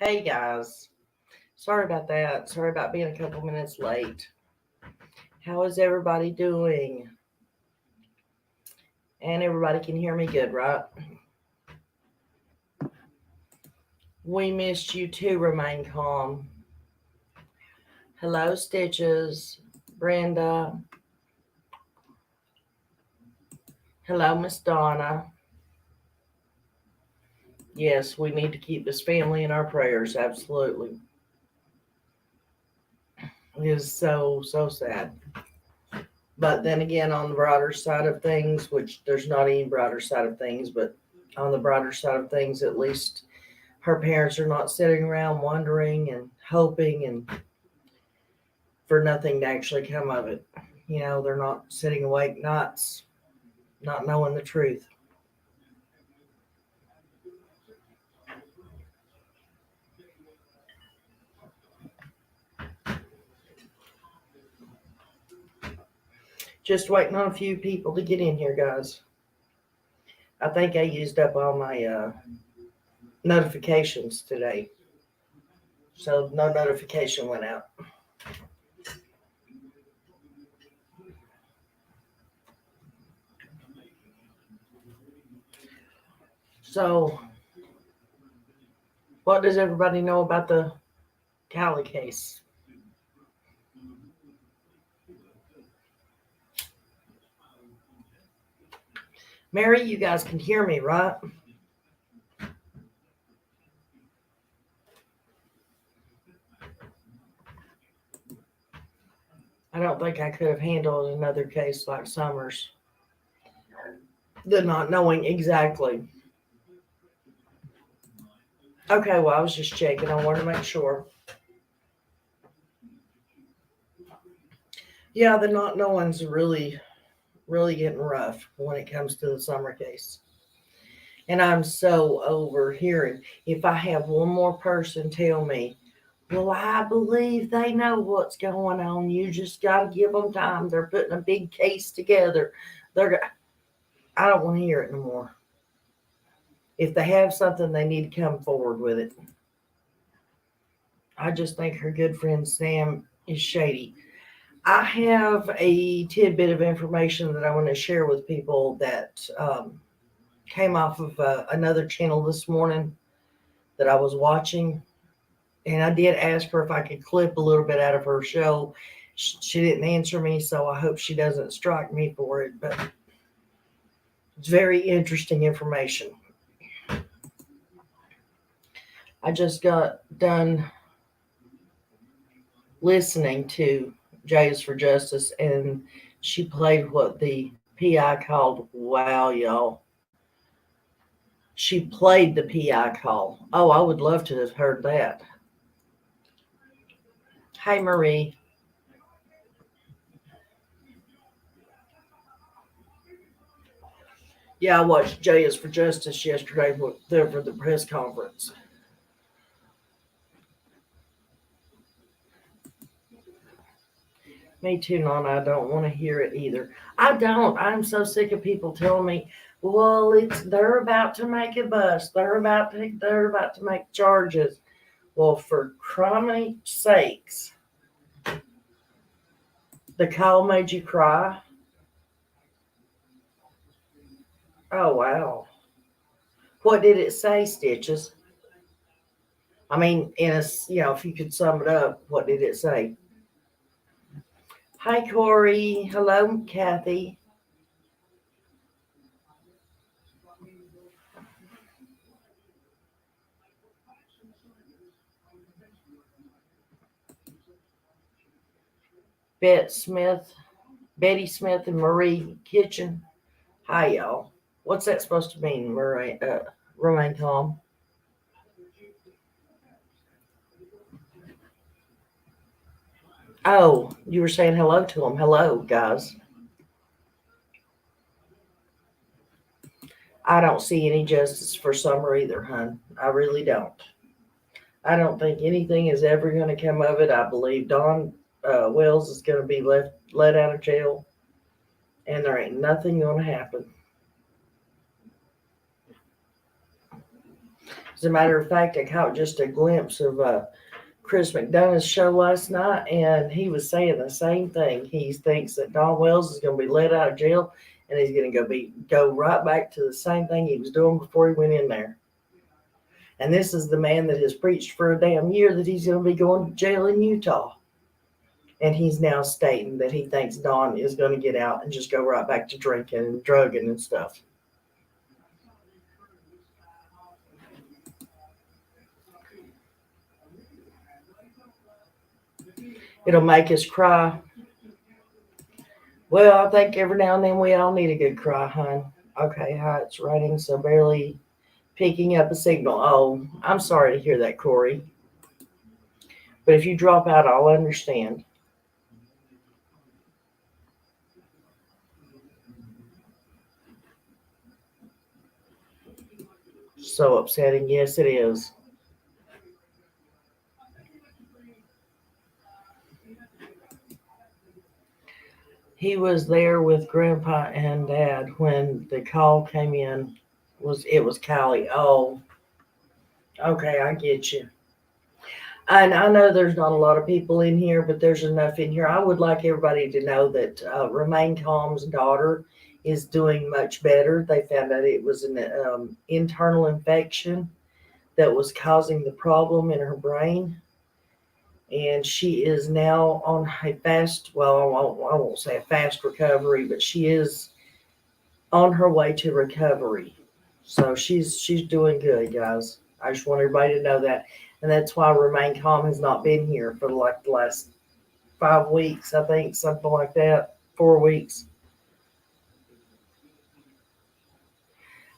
Hey guys, sorry about that. Sorry about being a couple minutes late. How is everybody doing? And everybody can hear me good, right? We missed you too, Remain Calm. Hello, Stitches. Brenda. Hello, Miss Donna. Yes, we need to keep this family in our prayers, absolutely. It is so sad. But then again, on the broader side of things, which there's not any broader side of things, but on the broader side of things, at least her parents are not sitting around wondering and hoping and for nothing to actually come of it. They're not sitting awake nights, not knowing the truth. Just waiting on a few people to get in here, guys. I think I used up all my notifications today. So no notification went out. So, what does everybody know about the Kiely case? Mary, you guys can hear me, right? I don't think I could have handled another case like Summers. The not knowing exactly. Okay, well, I was just checking. I wanted to make sure. Yeah, the not knowing's really getting rough when it comes to the Summer case. And I'm so over hearing. If I have one more person tell me, well, I believe they know what's going on. You just got to give them time. They're putting a big case together. I don't want to hear it no more. If they have something, they need to come forward with it. I just think her good friend Sam is shady. I have a tidbit of information that I want to share with people that came off of another channel this morning that I was watching. And I did ask her if I could clip a little bit out of her show. She didn't answer me, so I hope she doesn't strike me for it. But it's very interesting information. I just got done listening to J is for Justice, and she played what the PI called. Wow, y'all. She played the PI call. Oh, I would love to have heard that. Hey, Marie. Yeah, I watched J is for Justice yesterday for the press conference. Me too, Nana. I don't want to hear it either. I don't. I'm so sick of people telling me, "Well, they're about to make a bust. They're about to make charges." Well, for crying sakes, the call made you cry. Oh wow. What did it say, Stitches? I mean, if you could sum it up, what did it say? Hi, Corey. Hello, Kathy. Bet Smith, Betty Smith, and Marie Kitchen. Hi, y'all. What's that supposed to mean, Marie? Remain calm. Oh, you were saying hello to them. Hello, guys. I don't see any justice for Summer either, hun. I really don't. I don't think anything is ever going to come of it. I believe Don Wells is going to be let out of jail, and there ain't nothing going to happen. As a matter of fact, I caught just a glimpse of Chris McDonough's show last night, and he was saying the same thing. He thinks that Don Wells is going to be let out of jail, and he's going to go right back to the same thing he was doing before he went in there. And this is the man that has preached for a damn year that he's going to be going to jail in Utah. And he's now stating that he thinks Don is going to get out and just go right back to drinking and drugging and stuff. It'll make us cry. Well, I think every now and then we all need a good cry, hon. Okay, hi, it's raining, so barely picking up a signal. Oh, I'm sorry to hear that, Corey. But if you drop out, I'll understand. So upsetting. Yes, it is. He was there with Grandpa and Dad when the call came in. It was Kiely? Oh, okay, I get you. And I know there's not a lot of people in here, but there's enough in here. I would like everybody to know that Remain Calm's daughter is doing much better. They found out it was an internal infection that was causing the problem in her brain. And she is now on a fast, well, I won't say a fast recovery, but she is on her way to recovery. So she's doing good, guys. I just want everybody to know that. And that's why Remain Calm has not been here for like the last 5 weeks, I think, something like that. 4 weeks.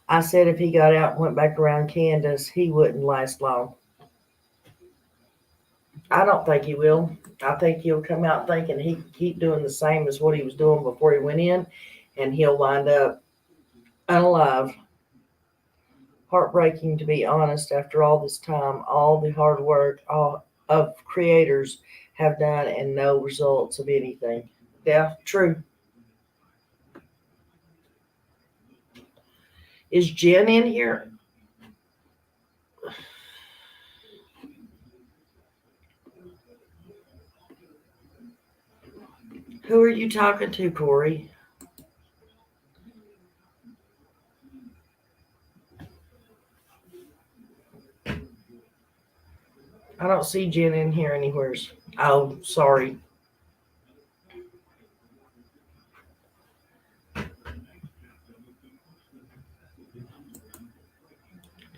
I said if he got out and went back around Candace, he wouldn't last long. I don't think he will. I think he'll come out thinking he can keep doing the same as what he was doing before he went in, and he'll wind up unalive. Heartbreaking, to be honest, after all this time, all the hard work all of creators have done and no results of anything. Yeah, true. Is Jen in here? Who are you talking to, Corey? I don't see Jen in here anywheres. Oh, sorry.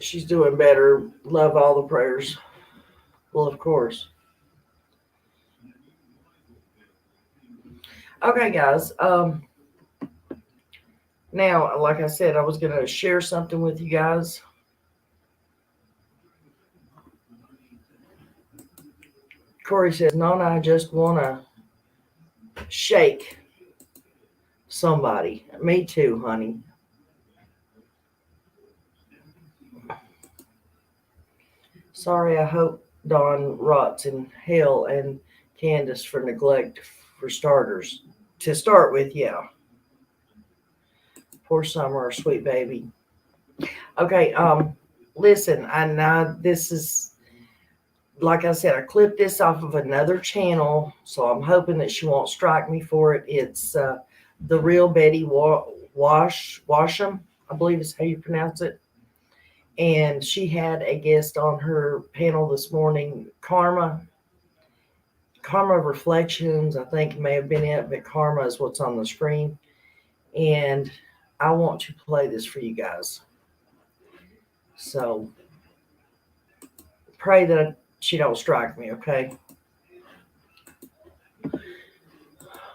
She's doing better. Love all the prayers. Well, of course. Okay, guys. Now, like I said, I was gonna share something with you guys. Corey says, "Nona, I just wanna shake somebody." Me too, honey. Sorry, I hope Dawn rots in hell and Candace for neglect for starters. To start with, yeah. Poor Summer, sweet baby. Okay, listen, I know this is, like I said, I clipped this off of another channel, so I'm hoping that she won't strike me for it. It's the real Betty Washam, I believe is how you pronounce it. And she had a guest on her panel this morning, Karma Reflections, I think may have been it, but Karma is what's on the screen. And I want to play this for you guys. So pray that she don't strike me, okay?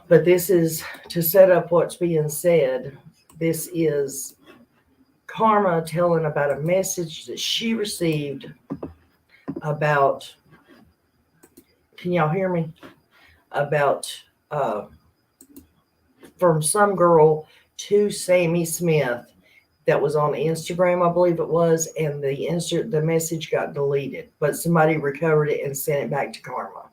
But this is to set up what's being said. This is Karma telling about a message that she received about, can y'all hear me? About from some girl to Sammy Smith that was on Instagram, I believe it was, and the message got deleted, but somebody recovered it and sent it back to Karma.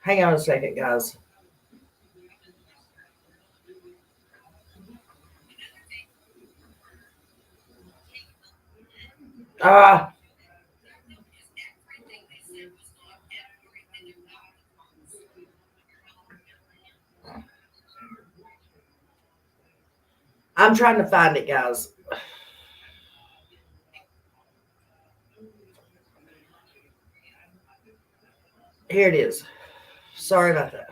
Hang on a second, guys. Ah, I'm trying to find it, guys. Here it is. Sorry about that.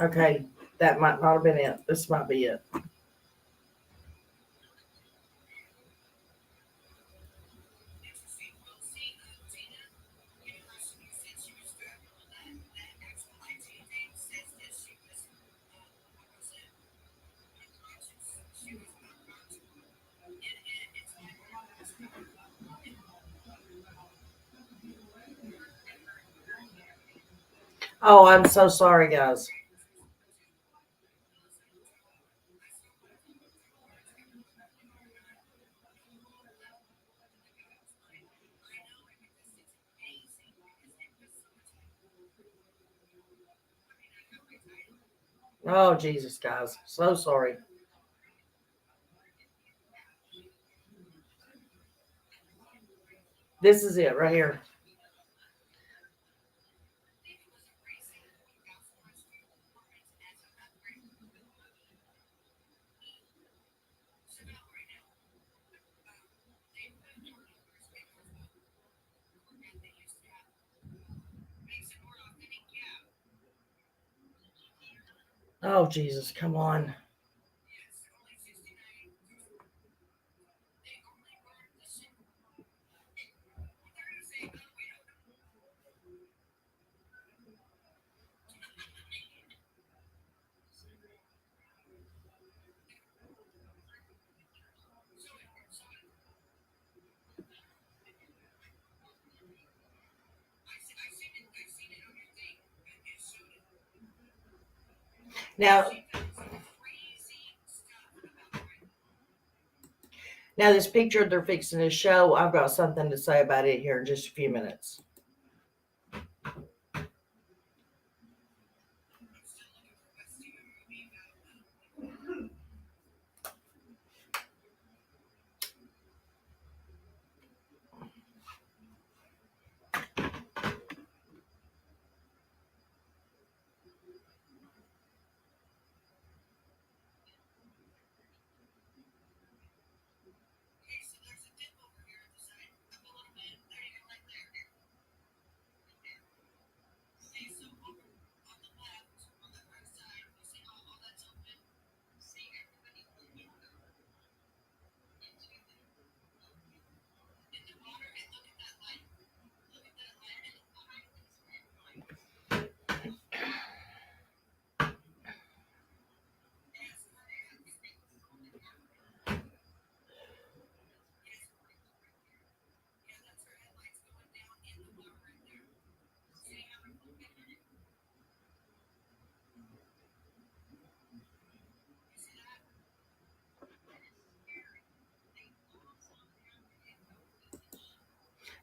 Okay, that might not have been it. This might be it. Oh, I'm so sorry, guys. Oh, Jesus, guys. So sorry. This is it right here. Oh, Jesus, come on. Now, now this picture they're fixing to show, I've got something to say about it here in just a few minutes.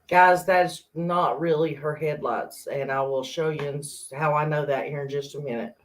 Guys, that's not really her headlights, and I will show you how I know that here in just a minute.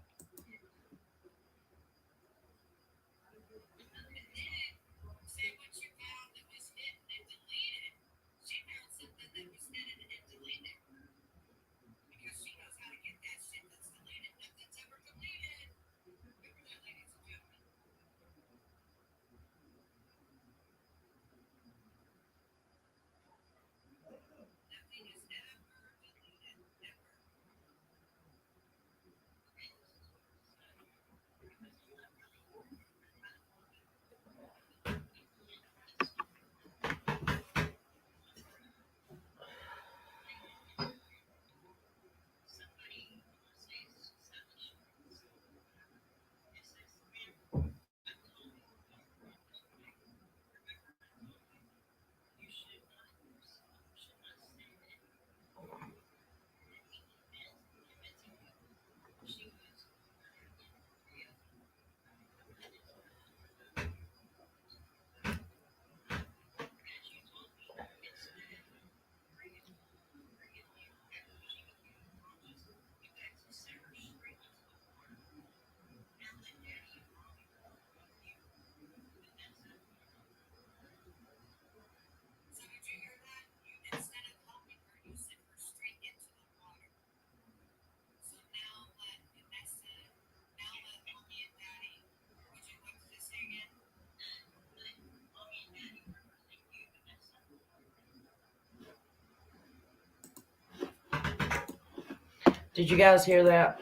Did you guys hear that?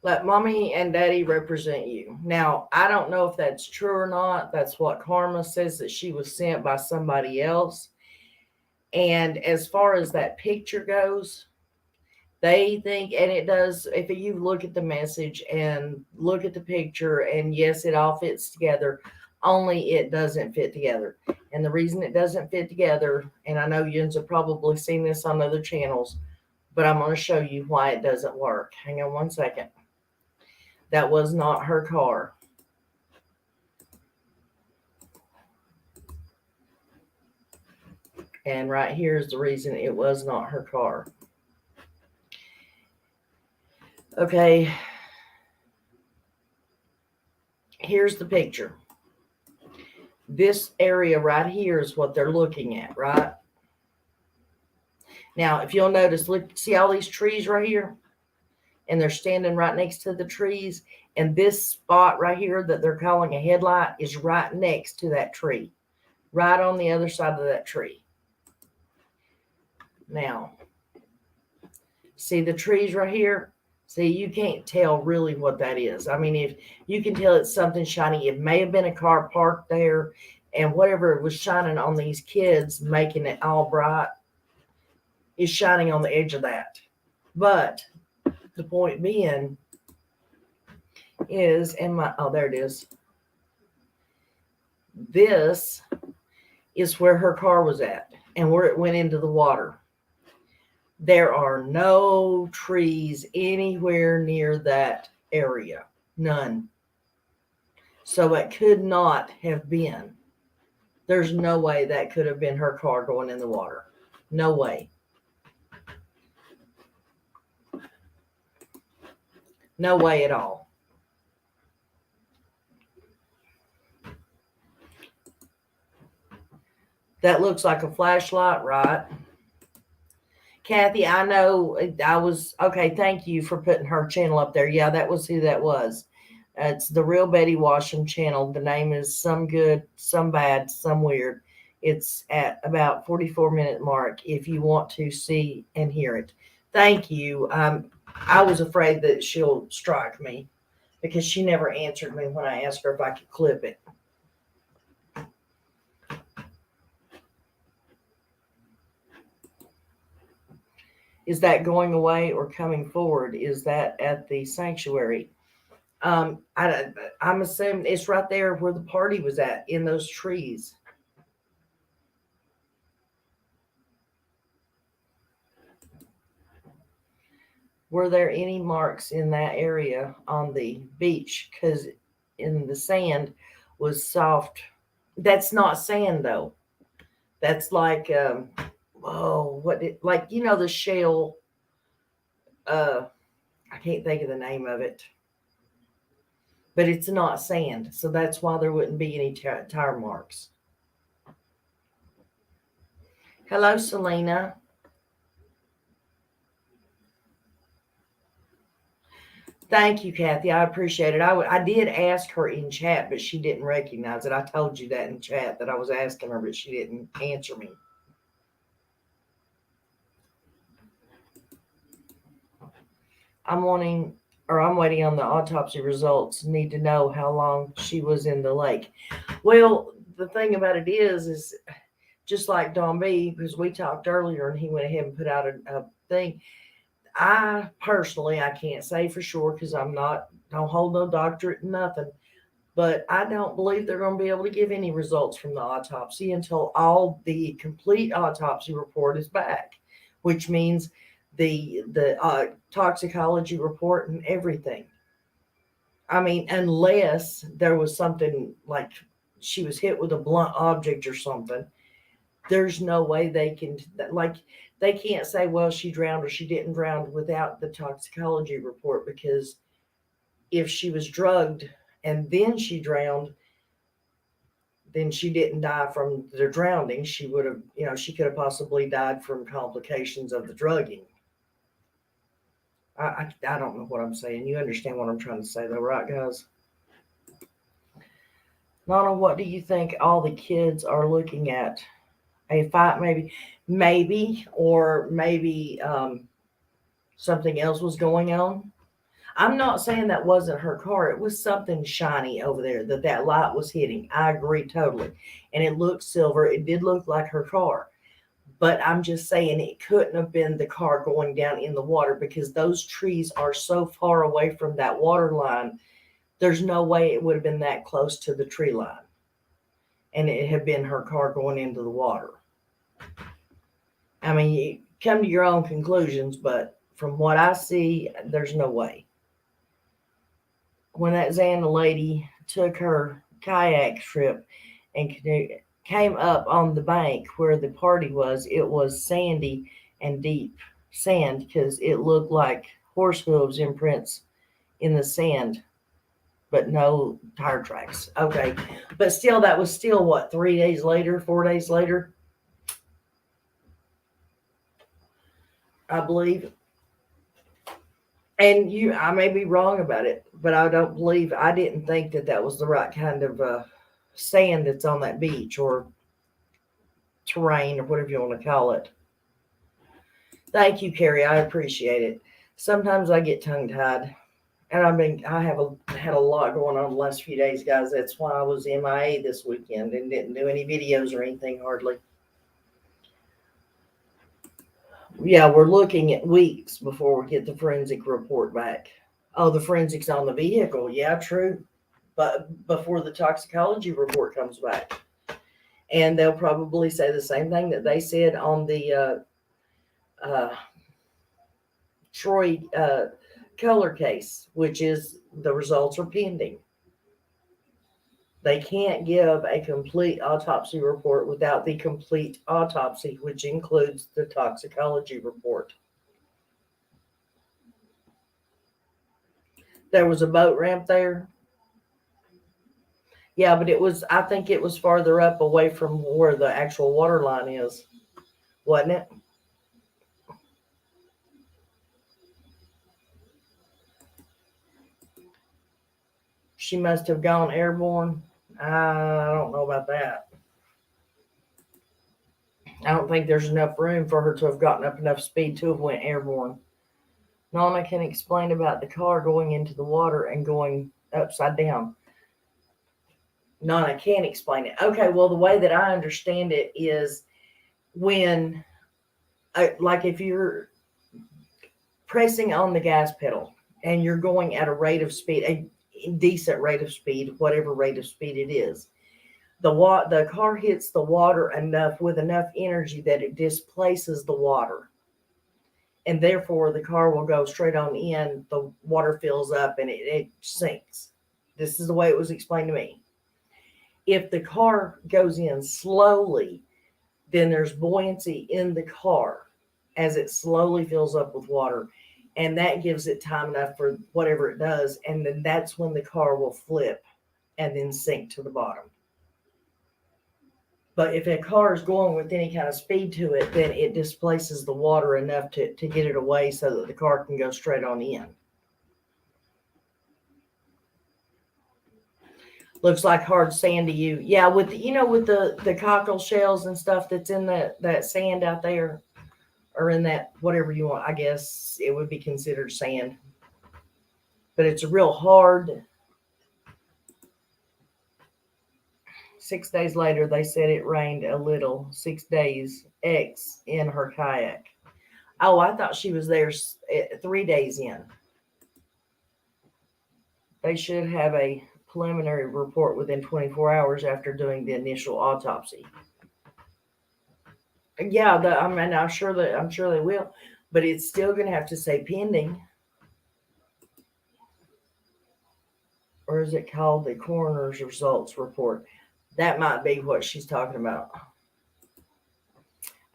Let mommy and daddy represent you. Now, I don't know if that's true or not. That's what Karma says, that she was sent by somebody else. And as far as that picture goes, they think, and it does, if you look at the message and look at the picture, and yes, it all fits together, only it doesn't fit together. And the reason it doesn't fit together, and I know you have probably seen this on other channels, but I'm going to show you why it doesn't work. Hang on one second. That was not her car. And right here is the reason it was not her car. Okay. Here's the picture. This area right here is what they're looking at, right? Now, if you'll notice, look, see all these trees right here? And they're standing right next to the trees. And this spot right here that they're calling a headlight is right next to that tree, right on the other side of that tree. Now, see the trees right here? See, you can't tell really what that is. I mean, if you can tell it's something shiny, it may have been a car parked there, and whatever was shining on these kids, making it all bright, is shining on the edge of that. But the point being is, oh, there it is. This is where her car was at and where it went into the water. There are no trees anywhere near that area. None. So it could not have been. There's no way that could have been her car going in the water. No way. No way at all. That looks like a flashlight, right? Kathy, I know I was, okay, thank you for putting her channel up there. Yeah, that was who that was. It's the Real Betty Washam channel. The name is Some Good, Some Bad, Some Weird. It's at about 44-minute mark if you want to see and hear it. Thank you. I was afraid that she'll strike me because she never answered me when I asked her if I could clip it. Is that going away or coming forward? Is that at the sanctuary? I'm assuming it's right there where the party was at, in those trees. Were there any marks in that area on the beach? Because in the sand was soft. That's not sand though. That's like like the shell. I can't think of the name of it, but it's not sand, so that's why there wouldn't be any tire marks. Hello, Selena. Thank you, Kathy. I appreciate it. I did ask her in chat, but she didn't recognize it. I told you that in chat that I was asking her, but she didn't answer me. I'm waiting on the autopsy results. Need to know how long she was in the lake. Well, the thing about it is just like Don B, because we talked earlier and he went ahead and put out a thing. I personally, I can't say for sure because don't hold no doctorate, nothing. But I don't believe they're going to be able to give any results from the autopsy until all the complete autopsy report is back, which means the toxicology report and everything. I mean, unless there was something like she was hit with a blunt object or something, there's no way they can't say, well, she drowned or she didn't drown without the toxicology report, because if she was drugged and then she drowned, then she didn't die from the drowning. She would have, she could have possibly died from complications of the drugging. I don't know what I'm saying. You understand what I'm trying to say though, right, guys? Nana, what do you think all the kids are looking at A fight, maybe, or maybe something else was going on. I'm not saying that wasn't her car. It was something shiny over there that light was hitting. I agree totally. And it looked silver. It did look like her car. But I'm just saying it couldn't have been the car going down in the water because those trees are so far away from that water line. There's no way it would have been that close to the tree line. And it had been her car going into the water. I mean, you come to your own conclusions, but from what I see, there's no way. When that Xana lady took her kayak trip and came up on the bank where the party was, it was sandy and deep sand because it looked like horse hooves imprints in the sand, but no tire tracks. Okay, but still, that was still what, 3 days later, 4 days later, I believe. And I may be wrong about it, but I didn't think that that was the right kind of sand that's on that beach or terrain or whatever you want to call it. Thank you, Carrie. I appreciate it. Sometimes I get tongue tied, and had a lot going on the last few days, guys. That's why I was MIA this weekend and didn't do any videos or anything hardly. Yeah, we're looking at weeks before we get the forensic report back. Oh, the forensics on the vehicle. Yeah, true. But before the toxicology report comes back. And they'll probably say the same thing that they said on the uh, Troy Color case, which is the results are pending. They can't give a complete autopsy report without the complete autopsy, which includes the toxicology report. There was a boat ramp there. Yeah, but I think it was farther up away from where the actual water line is, wasn't it? She must have gone airborne. I don't know about that. I don't think there's enough room for her to have gotten up enough speed to have went airborne. Nana can explain about the car going into the water and going upside down. Nana can explain it. Okay, well, the way that I understand it is when, like, if you're pressing on the gas pedal and you're going at a rate of speed, a decent rate of speed, whatever rate of speed it is, the car hits the water enough with enough energy that it displaces the water. And therefore, the car will go straight on in. The water fills up and it sinks. This is the way it was explained to me. If the car goes in slowly, then there's buoyancy in the car as it slowly fills up with water. And that gives it time enough for whatever it does. And then that's when the car will flip and then sink to the bottom. But if a car is going with any kind of speed to it, then it displaces the water enough to get it away so that the car can go straight on in. Looks like hard sand to you. Yeah, with the cockle shells and stuff that's in that sand out there, or in that whatever you want, I guess it would be considered sand. But it's a real hard. 6 days later, they said it rained a little. 6 days X in her kayak. Oh, I thought she was there 3 days in. They should have a preliminary report within 24 hours after doing the initial autopsy. Yeah, I'm sure they will, but it's still going to have to say pending. Or is it called the coroner's results report? That might be what she's talking about.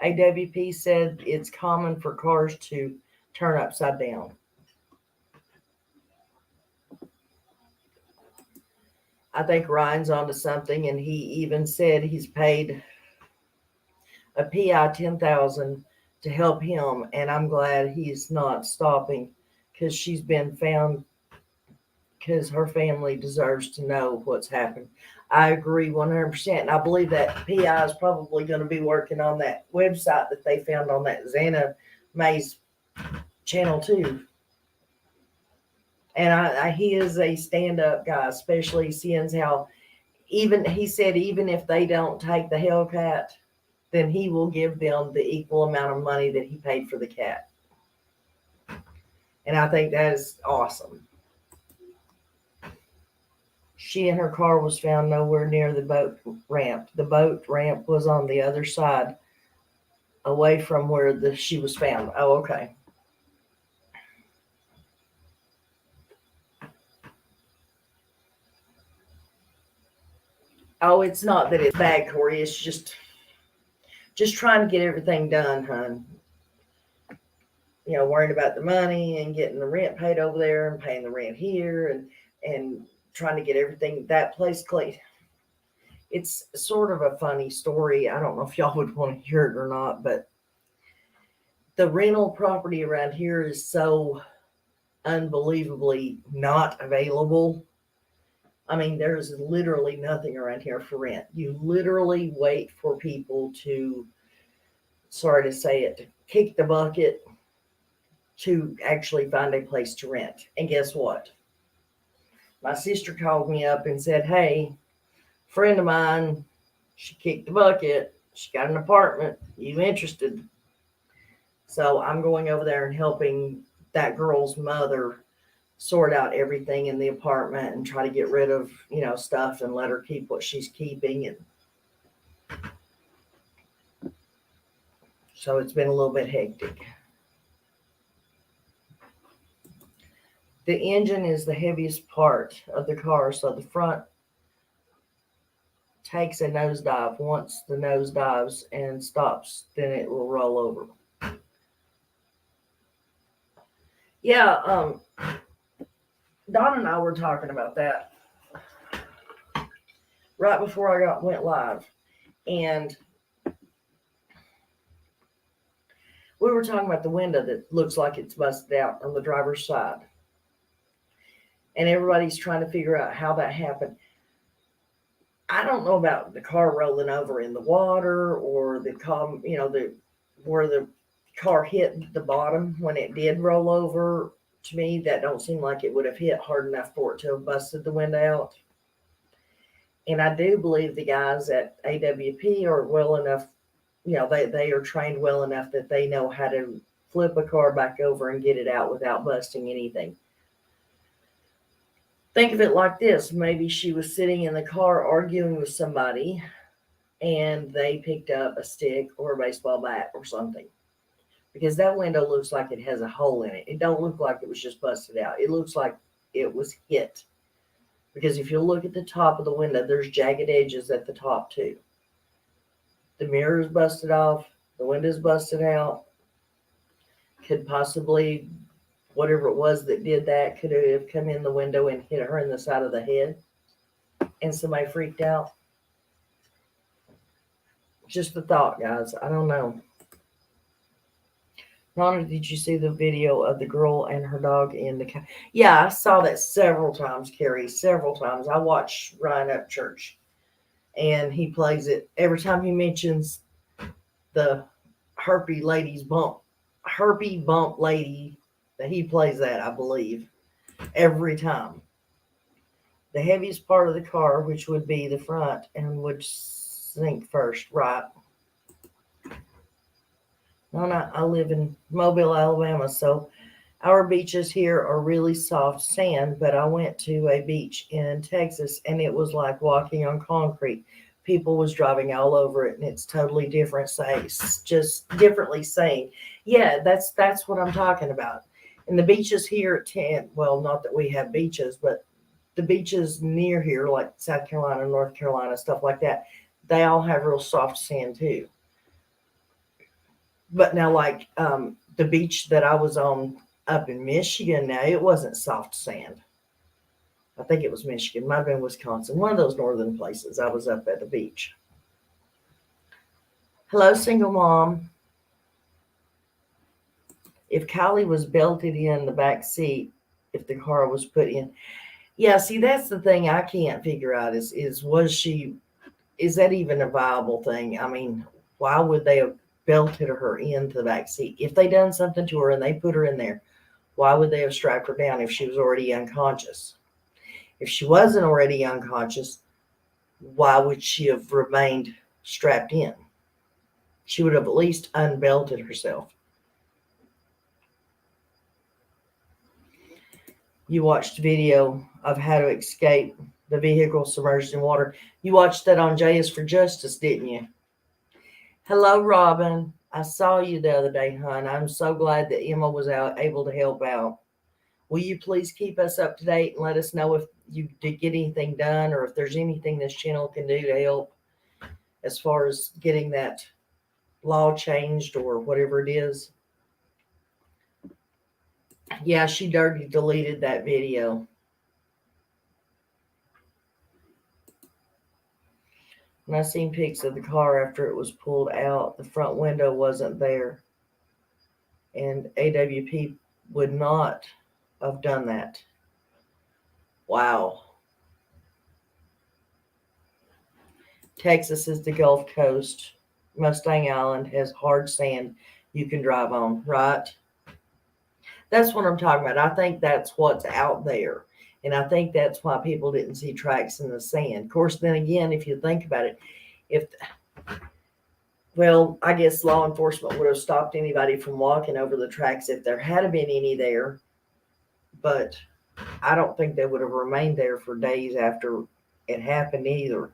AWP said it's common for cars to turn upside down. I think Ryan's onto something, and he even said he's paid a PI 10,000 to help him, and I'm glad he's not stopping because she's been found because her family deserves to know what's happened. I agree 100%. And I believe that PI is probably going to be working on that website that they found on that Xana May's channel too. And he is a stand-up guy, especially seeing how even he said even if they don't take the Hellcat, then he will give them the equal amount of money that he paid for the cat. And I think that is awesome. She and her car was found nowhere near the boat ramp. The boat ramp was on the other side, away from where she was found. Oh, okay. Oh, it's not that it's bad, Corey. It's just trying to get everything done, hon. You know, worrying about the money and getting the rent paid over there and paying the rent here and trying to get everything that place clean. It's sort of a funny story. I don't know if y'all would want to hear it or not, but the rental property around here is so unbelievably not available. I mean, there's literally nothing around here for rent. You literally wait for people to, sorry to say it, to kick the bucket to actually find a place to rent. And guess what? My sister called me up and said, hey, friend of mine, she kicked the bucket. She got an apartment. You interested? So I'm going over there and helping that girl's mother sort out everything in the apartment and try to get rid of, stuff and let her keep what she's keeping. And so it's been a little bit hectic. The engine is the heaviest part of the car, so the front takes a nosedive. Once the nose dives and stops, then it will roll over. Yeah, Don and I were talking about that right before I went live, and we were talking about the window that looks like it's busted out on the driver's side, and everybody's trying to figure out how that happened. I don't know about the car rolling over in the water or the car, where the car hit the bottom when it did roll over. To me, that don't seem like it would have hit hard enough for it to have busted the window out. And I do believe the guys at AWP are well enough, they are trained well enough that they know how to flip a car back over and get it out without busting anything. Think of it like this. Maybe she was sitting in the car arguing with somebody and they picked up a stick or a baseball bat or something. Because that window looks like it has a hole in it. It don't look like it was just busted out. It looks like it was hit. Because if you look at the top of the window, there's jagged edges at the top too. The mirror is busted off. The window's busted out. Could possibly, whatever it was that did that, could have come in the window and hit her in the side of the head. And somebody freaked out. Just a thought, guys. I don't know. Rhonda, did you see the video of the girl and her dog in the car? Yeah, I saw that several times, Carrie, several times. I watch Ryan Upchurch, and he plays it every time he mentions the herpy bump lady, that he plays that, I believe, every time. The heaviest part of the car, which would be the front, and would sink first, right? No, I live in Mobile, Alabama, so our beaches here are really soft sand, but I went to a beach in Texas and it was like walking on concrete. People was driving all over it and it's totally different size, just differently saying. Yeah, that's what I'm talking about. And the beaches here at 10, well, not that we have beaches, but the beaches near here, like South Carolina, North Carolina, stuff like that, they all have real soft sand too. But now, like the beach that I was on up in Michigan, now it wasn't soft sand. I think it was Michigan, might have been Wisconsin, one of those northern places. I was up at the beach. Hello, single mom. If Kiely was belted in the back seat, if the car was put in, Yeah, see, that's the thing I can't figure out is was she, is that even a viable thing? I mean, why would they have belted her into the back seat? If they done something to her and they put her in there, why would they have strapped her down if she was already unconscious? If she wasn't already unconscious, why would she have remained strapped in? She would have at least unbelted herself. You watched video of how to escape the vehicle submerged in water. You watched that on J is for Justice, didn't you? Hello, Robin. I saw you the other day, hon. I'm so glad that Emma was able to help out. Will you please keep us up to date and let us know if you did get anything done or if there's anything this channel can do to help as far as getting that law changed or whatever it is? Yeah, she dirty deleted that video. And I seen pics of the car after it was pulled out. The front window wasn't there. And AWP would not have done that. Wow. Texas is the Gulf Coast. Mustang Island has hard sand you can drive on, right? That's what I'm talking about. I think that's what's out there. And I think that's why people didn't see tracks in the sand. Of course, then again, if you think about it, if, well, I guess law enforcement would have stopped anybody from walking over the tracks if there had been any there. But I don't think they would have remained there for days after it happened either.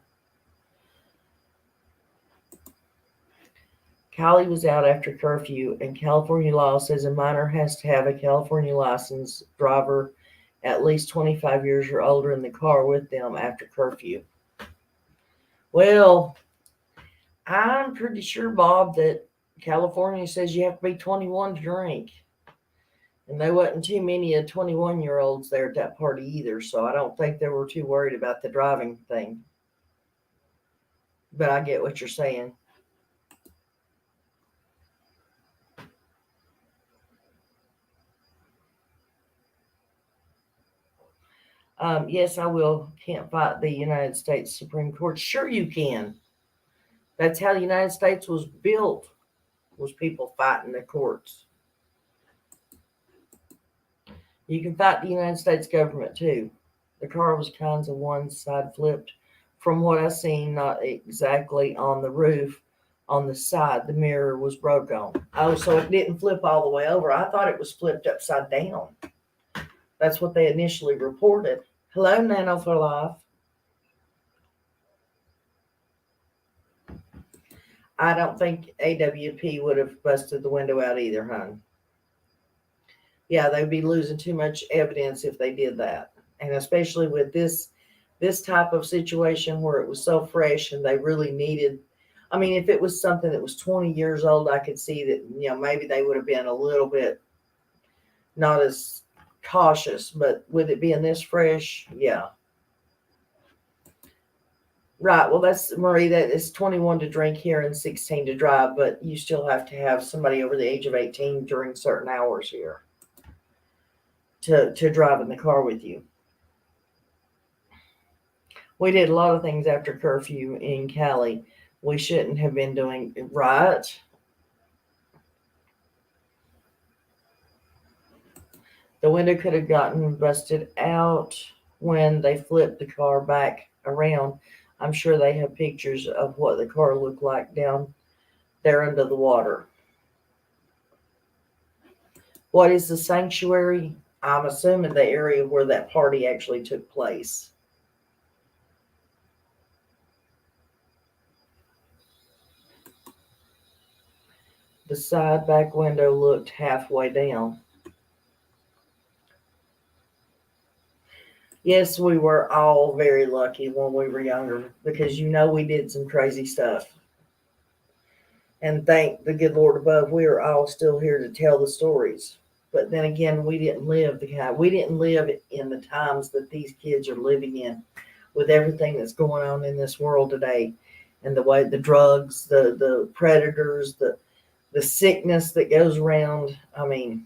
Kiely was out after curfew, and California law says a minor has to have a California license, driver at least 25 years or older in the car with them after curfew. Well, I'm pretty sure, Bob, that California says you have to be 21 to drink. And there wasn't too many of 21-year-olds there at that party either, so I don't think they were too worried about the driving thing. But I get what you're saying. Yes, I will. Can't fight the United States Supreme Court. Sure, you can. That's how the United States was built. Was people fighting the courts. You can fight the United States government too. The car was kinds of one side flipped. From what I seen, not exactly on the roof, on the side, the mirror was broke on. Oh, so it didn't flip all the way over. I thought it was flipped upside down. That's what they initially reported. Hello, Nano for Life. I don't think AWP would have busted the window out either, hon. Yeah, they'd be losing too much evidence if they did that. And especially with this type of situation where it was so fresh and they really needed, I mean, if it was something that was 20 years old, I could see that, maybe they would have been a little bit not as cautious, but with it being this fresh, yeah. Right. Well, that's Marie. That is 21 to drink here and 16 to drive, but you still have to have somebody over the age of 18 during certain hours here to drive in the car with you. We did a lot of things after curfew in Cali we shouldn't have been doing, right? The window could have gotten busted out when they flipped the car back around. I'm sure they have pictures of what the car looked like down there under the water. What is the sanctuary? I'm assuming the area where that party actually took place. The side back window looked halfway down. Yes, we were all very lucky when we were younger because we did some crazy stuff. And thank the good Lord above, we are all still here to tell the stories. But then again, we didn't live in the times that these kids are living in, with everything that's going on in this world today, and the way the drugs, the predators, the sickness that goes around. I mean,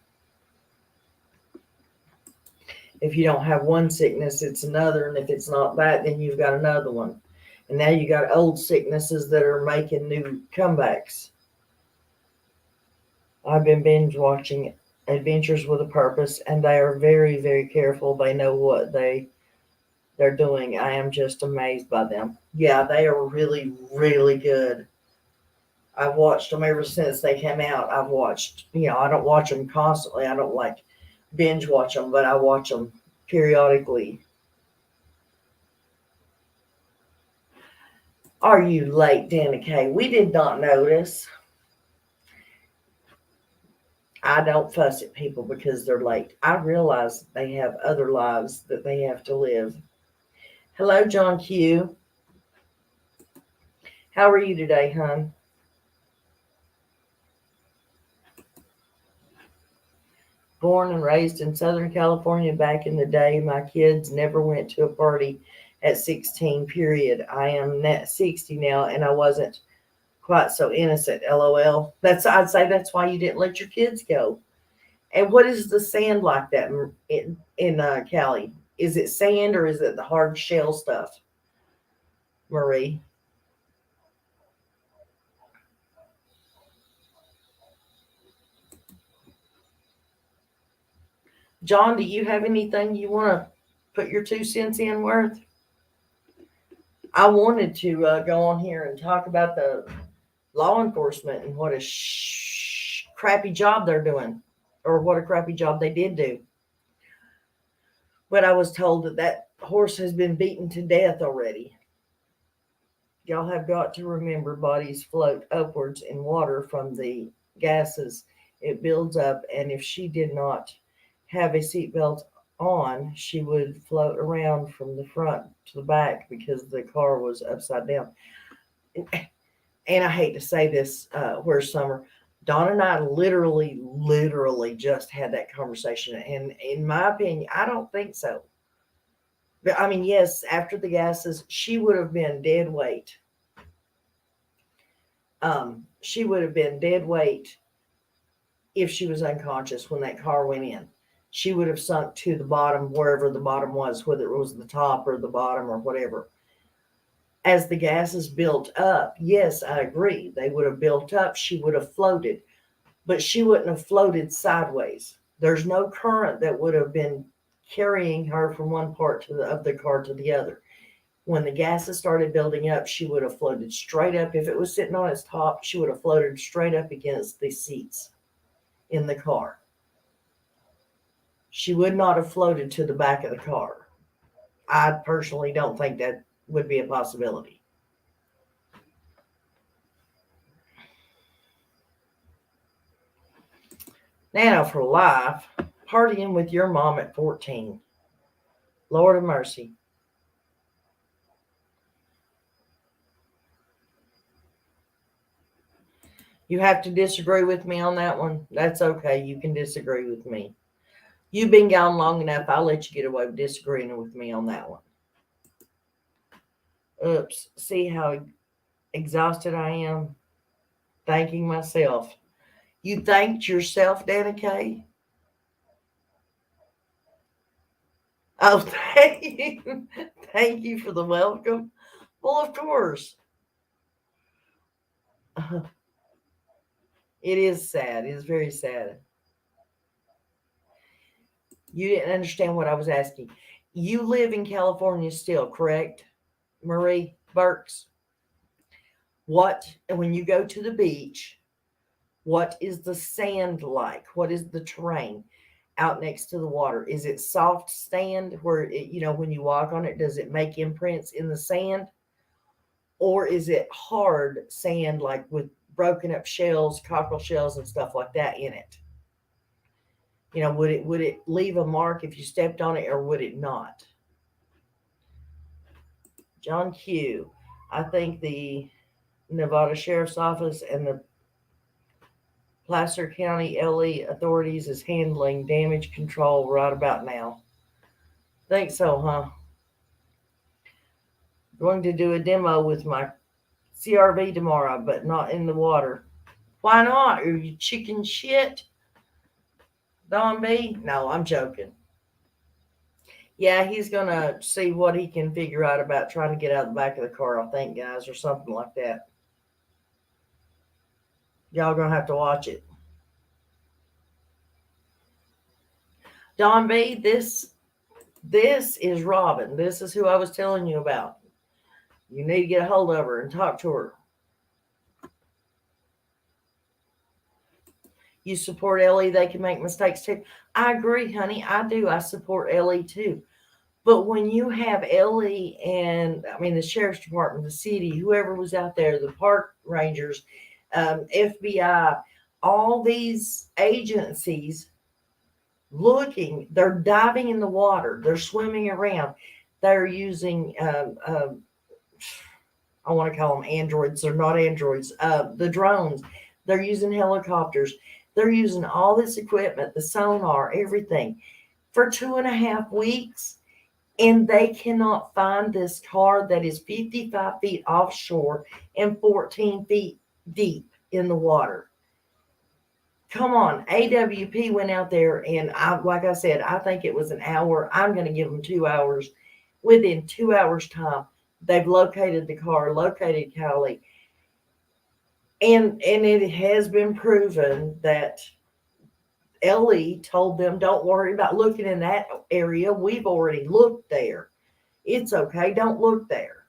If you don't have one sickness, it's another. And if it's not that, then you've got another one. And now you got old sicknesses that are making new comebacks. I've been binge watching Adventures with a Purpose, and they are very, very careful. They know what they're doing. I am just amazed by them. Yeah, they are really, really good. I've watched them ever since they came out. I've watched, I don't watch them constantly. I don't like binge watch them, but I watch them periodically. Are you late, Dana Kay? We did not notice. I don't fuss at people because they're late. I realize they have other lives that they have to live. Hello, John Q. How are you today, hon? Born and raised in Southern California back in the day, my kids never went to a party at 16, period. I am 60 now, and I wasn't quite so innocent, lol. I'd say that's why you didn't let your kids go. And what is the sand like that in Cali? Is it sand or is it the hard shell stuff, Marie? John, do you have anything you want to put your 2 cents in worth? I wanted to go on here and talk about the law enforcement and what a crappy job they're doing, or what a crappy job they did do. But I was told that that horse has been beaten to death already. Y'all have got to remember bodies float upwards in water from the gases. It builds up, and if she did not have a seatbelt on, she would float around from the front to the back because the car was upside down. And I hate to say this, where's Summer? Dawn and I literally just had that conversation. And in my opinion, I don't think so. But I mean, yes, after the gases, she would have been dead weight. She would have been dead weight if she was unconscious when that car went in. She would have sunk to the bottom, wherever the bottom was, whether it was the top or the bottom or whatever. As the gases built up, yes, I agree, they would have built up. She would have floated, but she wouldn't have floated sideways. There's no current that would have been carrying her from one part of the car to the other. When the gases started building up, she would have floated straight up. If it was sitting on its top, she would have floated straight up against the seats in the car. She would not have floated to the back of the car. I personally don't think that would be a possibility. Nana for life, partying with your mom at 14. Lord of mercy. You have to disagree with me on that one. That's okay. You can disagree with me. You've been gone long enough. I'll let you get away with disagreeing with me on that one. Oops. See how exhausted I am? Thanking myself. You thanked yourself, Dana Kay? Oh, thank you. Thank you for the welcome. Well, of course. It is sad. It is very sad. You didn't understand what I was asking. You live in California still, correct? Marie Burks. What, when you go to the beach, what is the sand like? What is the terrain out next to the water? Is it soft sand where when you walk on it, does it make imprints in the sand? Or is it hard sand like with broken up shells, cockle shells and stuff like that in it? Would it leave a mark if you stepped on it, or would it not? John Q. I think the Nevada Sheriff's Office and the Placer County LE authorities is handling damage control right about now. Think so, huh? Going to do a demo with my CRV tomorrow, but not in the water. Why not? Are you chicken shit? Don B? No, I'm joking. Yeah, he's gonna see what he can figure out about trying to get out the back of the car, I think, guys, or something like that. Y'all gonna have to watch it. Don B, this is Robin. This is who I was telling you about. You need to get a hold of her and talk to her. You support Ellie, they can make mistakes too. I agree, honey. I do. I support Ellie too. But when you have Ellie and, I mean, the sheriff's department, the city, whoever was out there, the park rangers, FBI, all these agencies looking, they're diving in the water, they're swimming around, they're using, I want to call them androids, they're not androids, the drones, they're using helicopters, they're using all this equipment, the sonar, everything for 2.5 weeks, and they cannot find this car that is 55 feet offshore and 14 feet deep in the water. Come on, AWP went out there, and like I said, I think it was an hour. I'm going to give them 2 hours. Within 2 hours' time, they've located the car, located Kiely, and it has been proven that Ellie told them, "Don't worry about looking in that area. We've already looked there. It's okay. Don't look there."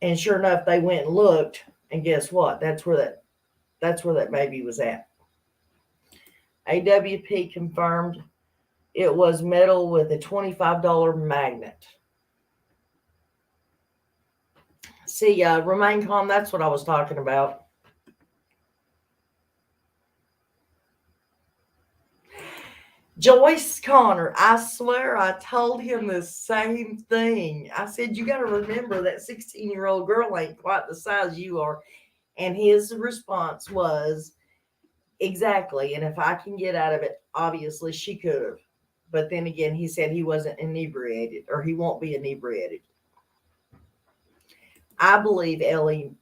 And sure enough, they went and looked, and guess what? That's where that baby was at. AWP confirmed it was metal with a $25 magnet. See, remain calm. That's what I was talking about. Joyce Connor, I swear I told him the same thing. I said, you got to remember that 16-year-old girl ain't quite the size you are. And his response was, exactly. And if I can get out of it, obviously she could have. But then again, he said he wasn't inebriated, or he won't be inebriated. I believe Ellie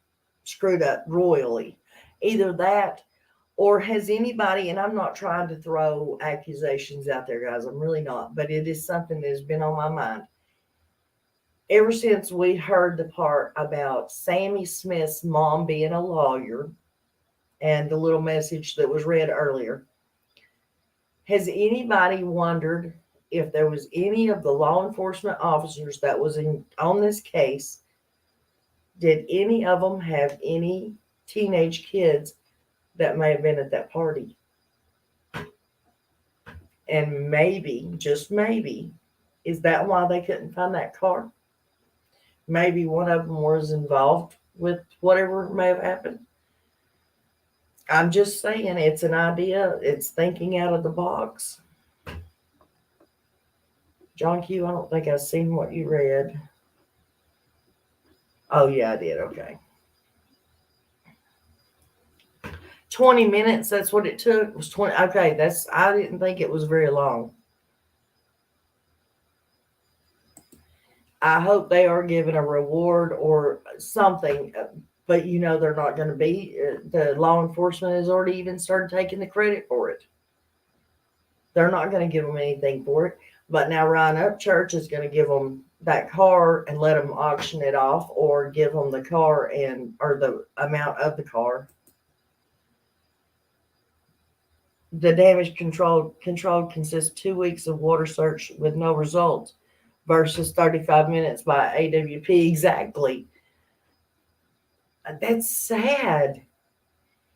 screwed up royally. Either that, or has anybody, and I'm not trying to throw accusations out there, guys, I'm really not, but it is something that has been on my mind. Ever since we heard the part about Sammy Smith's mom being a lawyer and the little message that was read earlier, has anybody wondered if there was any of the law enforcement officers that was on this case, did any of them have any teenage kids that may have been at that party? And maybe, just maybe, is that why they couldn't find that car? Maybe one of them was involved with whatever may have happened. I'm just saying, it's an idea. It's thinking out of the box. John Q, I don't think I've seen what you read. Oh, yeah, I did. Okay. 20 minutes, that's what it took. It was 20. Okay, I didn't think it was very long. I hope they are given a reward or something, but they're not going to be. The law enforcement has already even started taking the credit for it. They're not going to give them anything for it. But now Ryan Upchurch is going to give them that car and let them auction it off, or give them the car or the amount of the car. The damage control consists 2 weeks of water search with no results versus 35 minutes by AWP. Exactly. That's sad.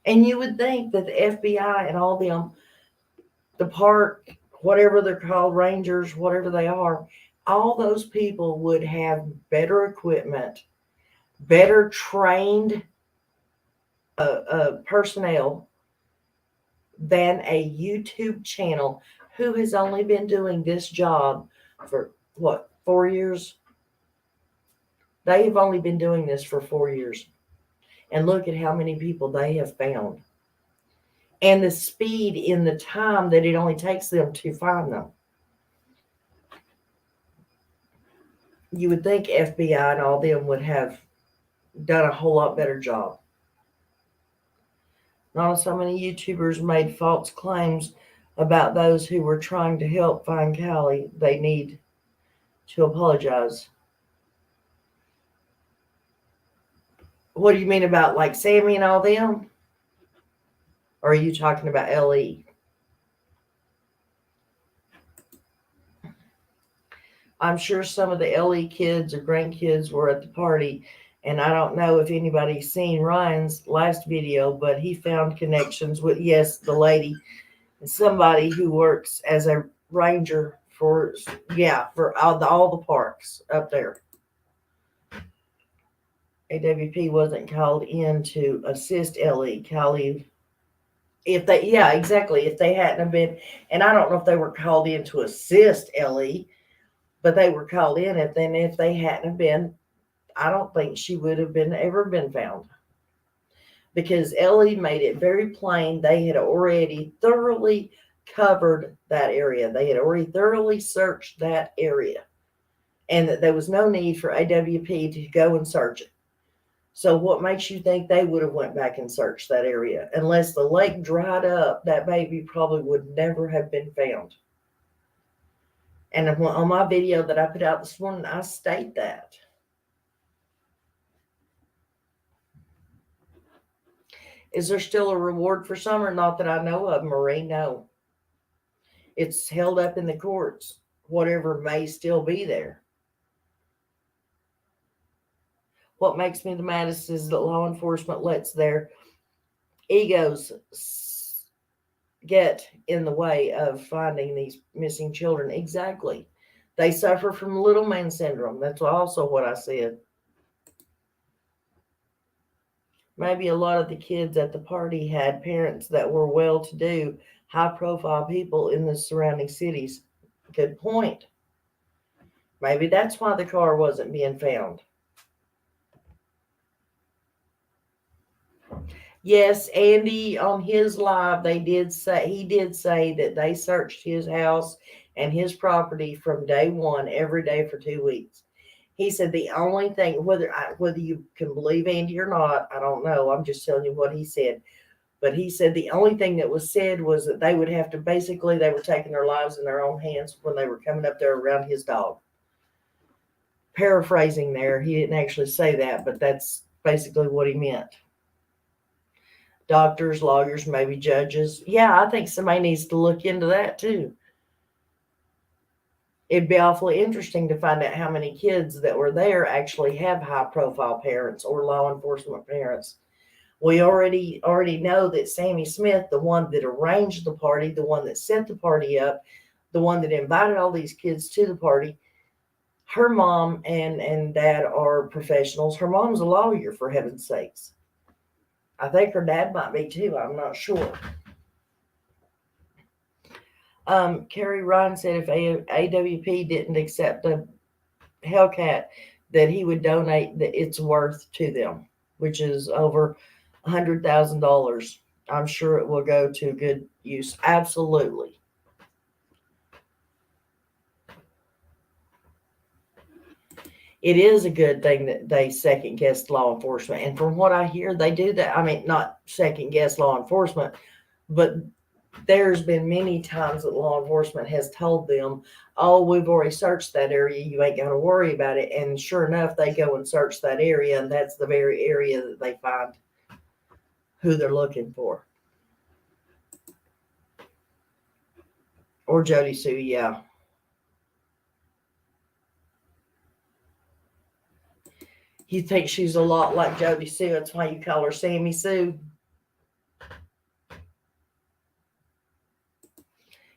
And you would think that the FBI and all them, the park, whatever they're called, rangers, whatever they are, all those people would have better equipment, better trained personnel than a YouTube channel who has only been doing this job for what, 4 years? They have only been doing this for 4 years. And look at how many people they have found. And the speed in the time that it only takes them to find them. You would think FBI and all them would have done a whole lot better job. Not so many YouTubers made false claims about those who were trying to help find Kiely. They need to apologize. What do you mean about like Sammy and all them? Or are you talking about LE? I'm sure some of the LE kids or grandkids were at the party, and I don't know if anybody's seen Ryan's last video, but he found connections with, yes, the lady, and somebody who works as a ranger for, yeah, for all the parks up there. AWP wasn't called in to assist LE. Kiely, if they, yeah, exactly, if they hadn't have been, and I don't know if they were called in to assist LE, but they were called in. If they hadn't have been, I don't think she would have been ever been found, because Ellie made it very plain they had already thoroughly covered that area. They had already thoroughly searched that area, and that there was no need for AWP to go and search it. So what makes you think they would have went back and searched that area? Unless the lake dried up, that baby probably would never have been found. And on my video that I put out this morning, I state that. Is there still a reward for Summer? Not that I know of, Marie. No. It's held up in the courts. Whatever may still be there. What makes me the maddest is that law enforcement lets their egos get in the way of finding these missing children. Exactly. They suffer from little man syndrome. That's also what I said. Maybe a lot of the kids at the party had parents that were well to do, high profile people in the surrounding cities. Good point. Maybe that's why the car wasn't being found. Yes, Andy on his live, he did say that they searched his house and his property from day one, every day for 2 weeks. He said the only thing, whether you can believe Andy or not, I don't know. I'm just telling you what he said. But he said the only thing that was said was that they would have to, basically, they were taking their lives in their own hands when they were coming up there around his dog. Paraphrasing there, he didn't actually say that, but that's basically what he meant. Doctors, lawyers, maybe judges. Yeah, I think somebody needs to look into that too. It'd be awfully interesting to find out how many kids that were there actually have high profile parents or law enforcement parents. We already know that Sammy Smith, the one that arranged the party, the one that set the party up, the one that invited all these kids to the party, her mom and dad are professionals. Her mom's a lawyer, for heaven's sakes. I think her dad might be too. I'm not sure. Carrie Ryan said if AWP didn't accept the Hellcat, that he would donate its worth to them, which is over $100,000. I'm sure it will go to good use. Absolutely. It is a good thing that they second guess law enforcement. And from what I hear, they do that. I mean, not second guess law enforcement, but there's been many times that law enforcement has told them, oh, we've already searched that area. You ain't got to worry about it. And sure enough, they go and search that area, and that's the very area that they find who they're looking for. Or Jody Sue, yeah. You think she's a lot like Jody Sue. That's why you call her Sammy Sue.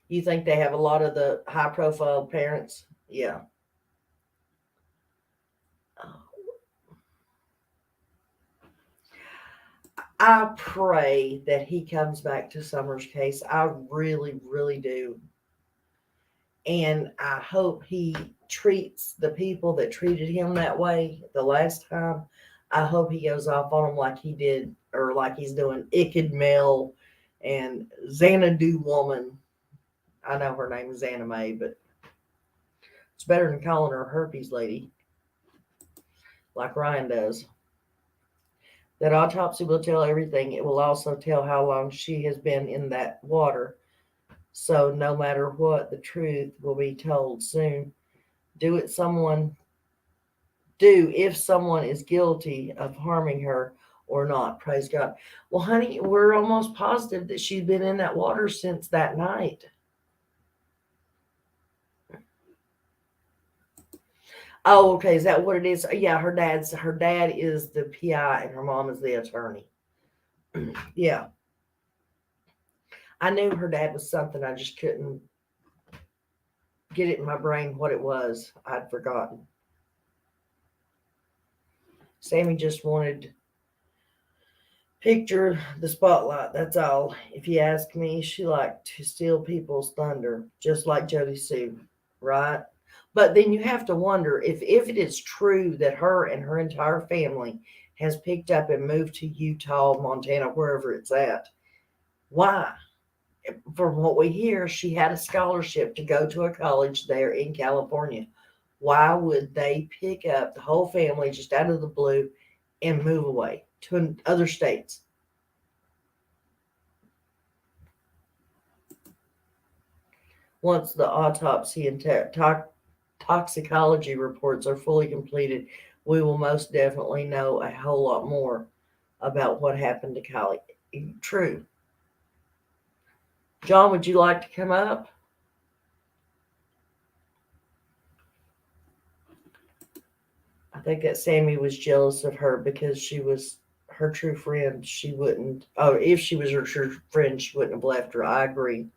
You think they have a lot of the high profile parents? Yeah. I pray that he comes back to Summer's case. I really, really do. And I hope he treats the people that treated him that way the last time. I hope he goes off on them like he did, or like he's doing Icked Mel and Xanadu Woman. I know her name is Anna Mae, but it's better than calling her herpes lady like Ryan does. That autopsy will tell everything. It will also tell how long she has been in that water. So no matter what, the truth will be told soon. Do it someone do if someone is guilty of harming her or not. Praise God. Well, honey, we're almost positive that she's been in that water since that night. Oh, okay. Is that what it is? Yeah, her dad is the PI and her mom is the attorney. Yeah. I knew her dad was something. I just couldn't get it in my brain what it was. I'd forgotten. Sammy just wanted picture the spotlight. That's all. If you ask me, she liked to steal people's thunder, just like Jody Sue, right? But then you have to wonder if it is true that her and her entire family has picked up and moved to Utah, Montana, wherever it's at. Why? From what we hear, she had a scholarship to go to a college there in California. Why would they pick up the whole family just out of the blue and move away to other states? Once the autopsy and toxicology reports are fully completed, we will most definitely know a whole lot more about what happened to Kylie. True. John, would you like to come up? I think that Sammy was jealous of her because she was her true friend. She wouldn't, oh, if she was her true friend, she wouldn't have left her. I agree.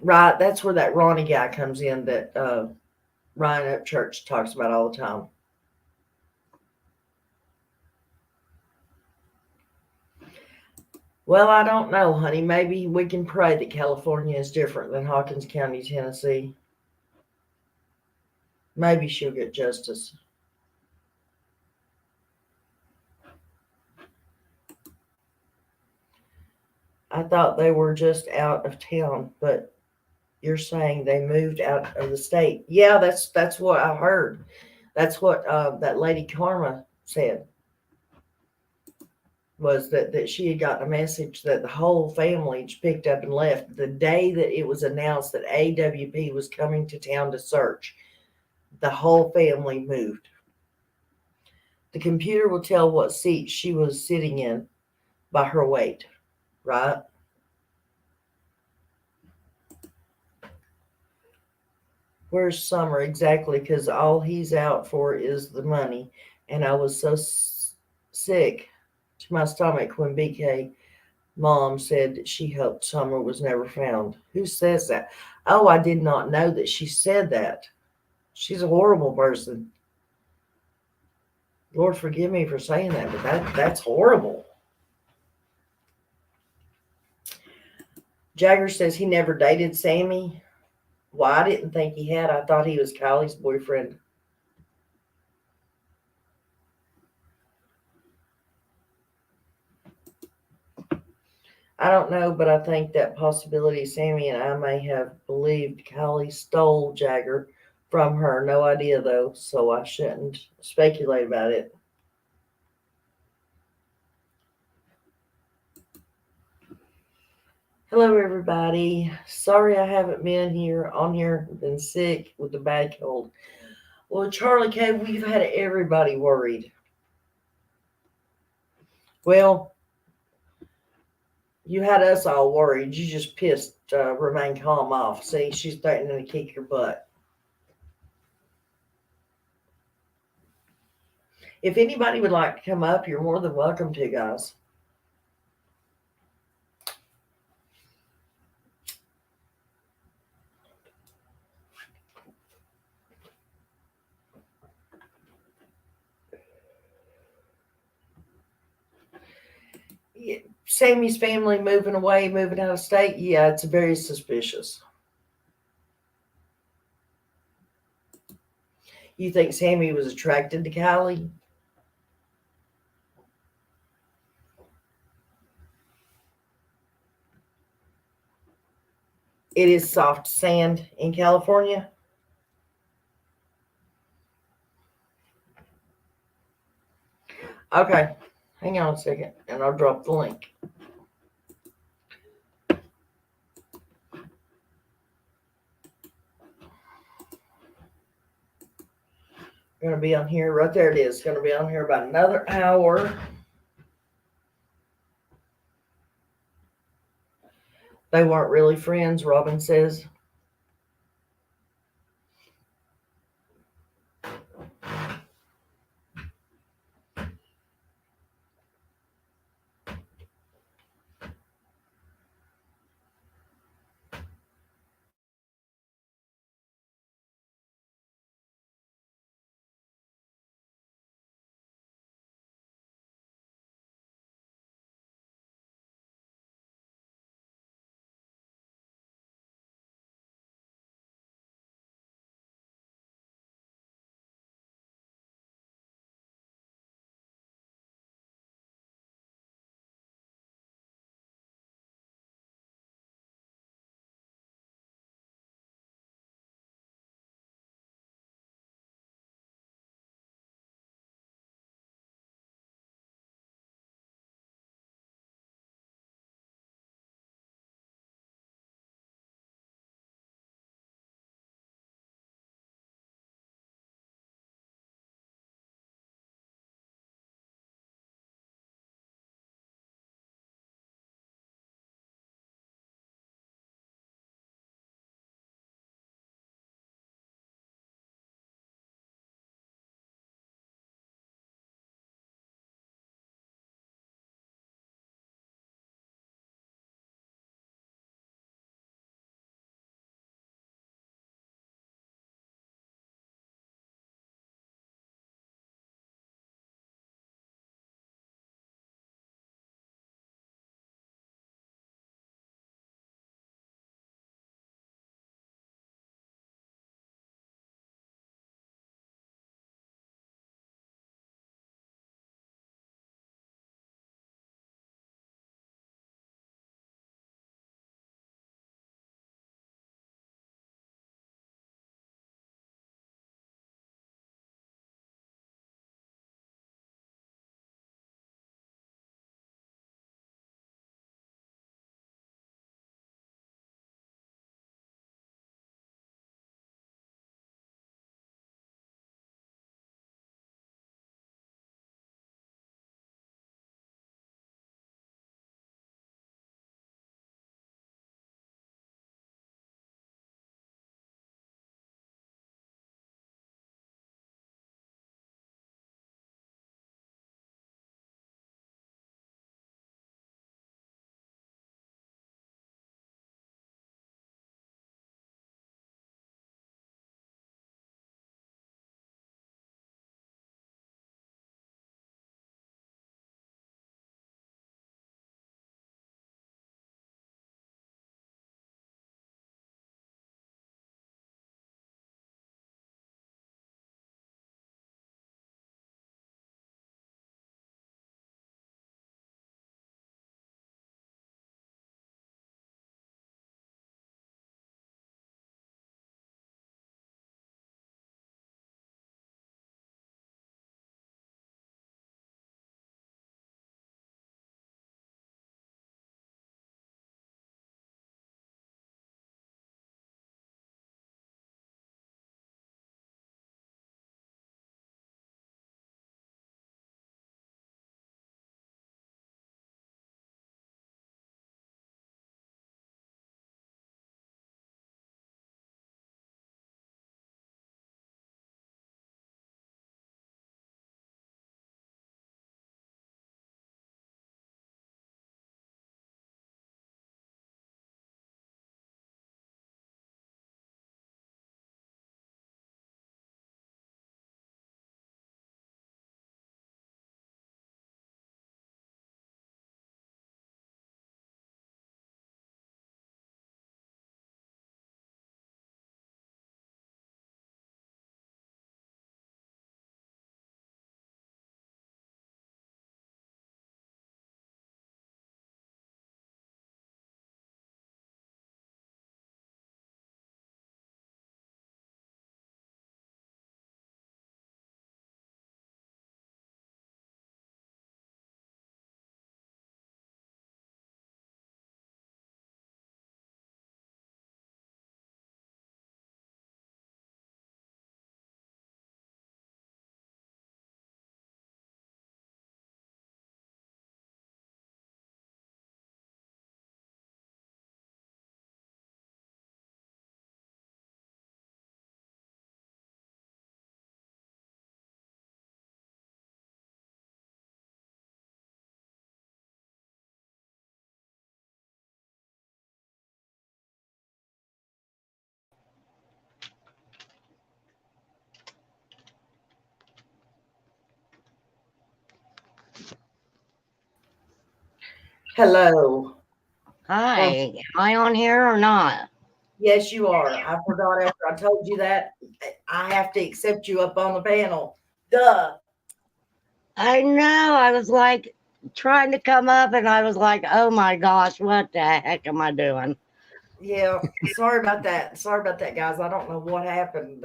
Right. That's where that Ronnie guy comes in that Ryan Upchurch talks about all the time. Well, I don't know, honey. Maybe we can pray that California is different than Hawkins County, Tennessee. Maybe she'll get justice. I thought they were just out of town, but you're saying they moved out of the state. Yeah, that's what I heard. That's what that lady Karma said, was that she had gotten a message that the whole family picked up and left the day that it was announced that AWP was coming to town to search. The whole family moved. The computer will tell what seat she was sitting in by her weight, right? Where's Summer? Exactly, because all he's out for is the money. And I was so sick to my stomach when BK mom said that she hoped Summer was never found. Who says that? Oh, I did not know that she said that. She's a horrible person. Lord forgive me for saying that, but that's horrible. Jagger says he never dated Sammy. Well, I didn't think he had. I thought he was Kylie's boyfriend. I don't know, but I think that possibility Sammy and I may have believed Kylie stole Jagger from her. No idea though, so I shouldn't speculate about it. Hello everybody. Sorry I haven't been here. Been sick with a bad cold. Well, Charlie K, we've had everybody worried. Well, you had us all worried. You just pissed Remain Calm off. See, she's threatening to kick your butt. If anybody would like to come up, you're more than welcome to, guys. Sammy's family moving away, moving out of state, yeah, it's very suspicious. You think Sammy was attracted to Kylie? It is soft sand in California. Okay, hang on a second, and I'll drop the link. Going to be on here, right there it is. Going to be on here about another hour. They weren't really friends, Robin says. Hello. Hi, Well, am I on here or not? yes, you are. I forgot after I told you that. I have to accept you up on the panel. Duh. I know. I was like trying to come up and I was like, oh my gosh, what the heck am I doing? Yeah. Sorry about that. Sorry about that, guys. I don't know what happened.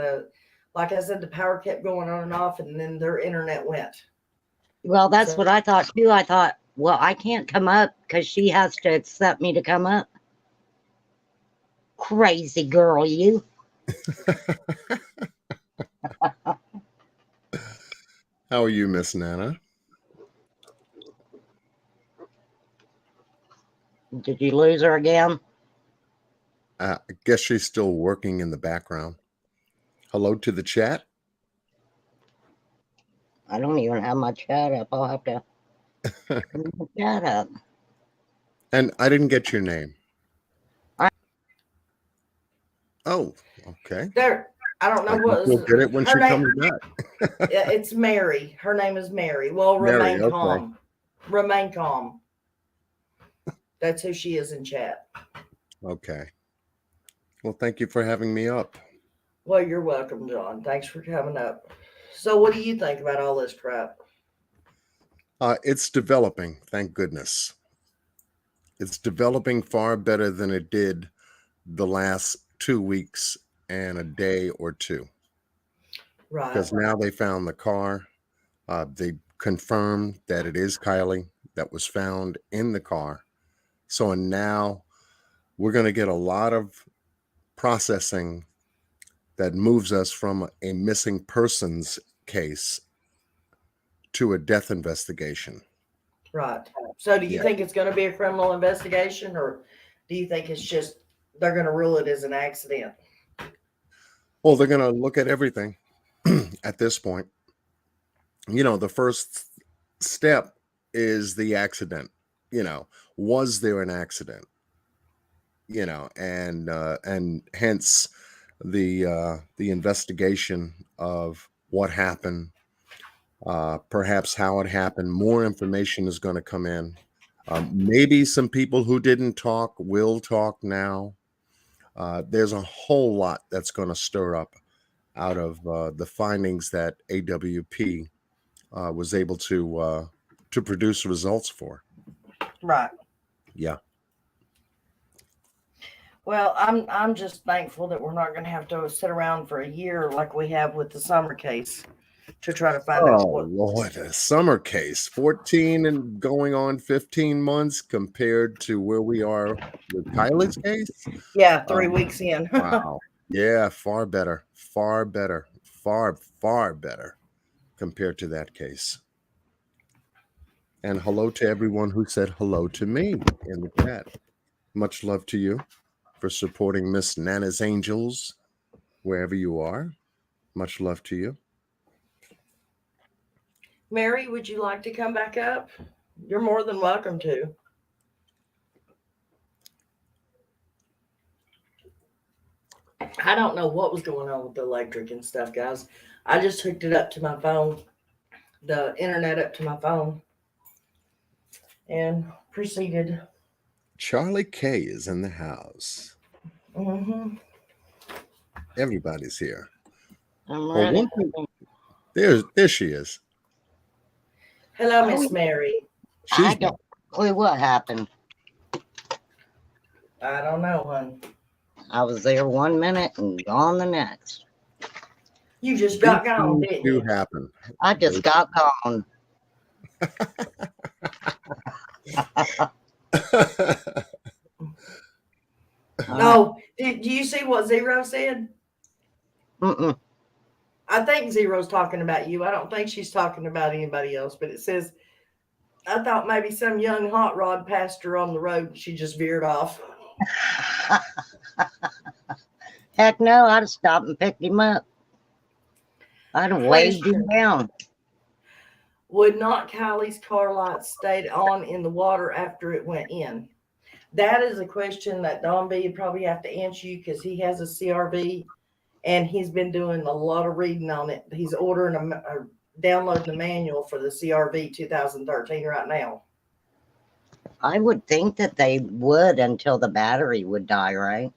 Like I said, the power kept going on and off, and then their internet went. Well, that's So what I thought too. I thought, well, I can't come up because she has to accept me to come up. Crazy girl, you. How are you, Miss Nana? Did you lose her again? I guess she's still working in the background. Hello to the chat. I don't even have my chat up. I'll have to bring the chat up. And I didn't get your name. I, Oh, okay. there. I don't I know guess what was we'll get it when her she name. comes back. Yeah, it's Mary. Her name is Mary. Well, Mary, remain okay. calm. Remain calm. That's who she is in chat. Okay. Well, thank you for having me up. Well, you're welcome, John. Thanks for coming up. So, what do you think about all this crap? It's developing, thank goodness. It's developing far better than it did the last 2 weeks and a day or two. Right. Because now they found the car. They confirmed that it is Kiely that was found in the car. So now we're going to get a lot of processing that moves us from a missing persons case to a death investigation. Right. So, do you Yeah. think it's going to be a criminal investigation, or do you think it's just they're going to rule it as an accident? Well, they're going to look at everything at this point. The first step is the accident. Was there an accident? And hence the investigation of what happened, perhaps how it happened. More information is going to come in. Maybe some people who didn't talk will talk now. There's a whole lot that's going to stir up out of the findings that AWP was able to produce results for. Right. Yeah. Well, I'm just thankful that we're not going to have to sit around for a year like we have with the summer case to try to find out Oh what. Lord, a summer case, 14 and going on 15 months compared to where we are with Kyle's case. Yeah, 3 weeks Um, in. wow. Yeah, far better, far better, far better compared to that case. And hello to everyone who said hello to me in the chat. Much love to you for supporting Miss Nana's Angels wherever you are. Much love to you. Mary, would you like to come back up? You're more than welcome to. I don't know what was going on with the electric and stuff, guys. I just hooked it up to my phone, the internet up to my phone, and proceeded. Charlie K is in the house. Hmm. Everybody's here. I'm Well, ready. one thing, there she is. Hello, Oh, Miss Mary. I She's back. don't clue what happened. I don't know, hon. I was there 1 minute and gone the next. You just These got gone, things didn't do you? happen. I just got gone. Uh, No. Do you see what Zero said? mm-mm. I think Zero's talking about you. I don't think she's talking about anybody else, but it says, I thought maybe some young hot rod passed her on the road and she just veered off. Heck no, I'd have stopped and picked him up. I'd have waved him Question. down. Would not Kylie's car lights stayed on in the water after it went in? That is a question that Don B probably have to answer you because he has a CRV and he's been doing a lot of reading on it. He's ordering downloading the manual for the CRV 2013 right now. I would think that they would until the battery would die, right?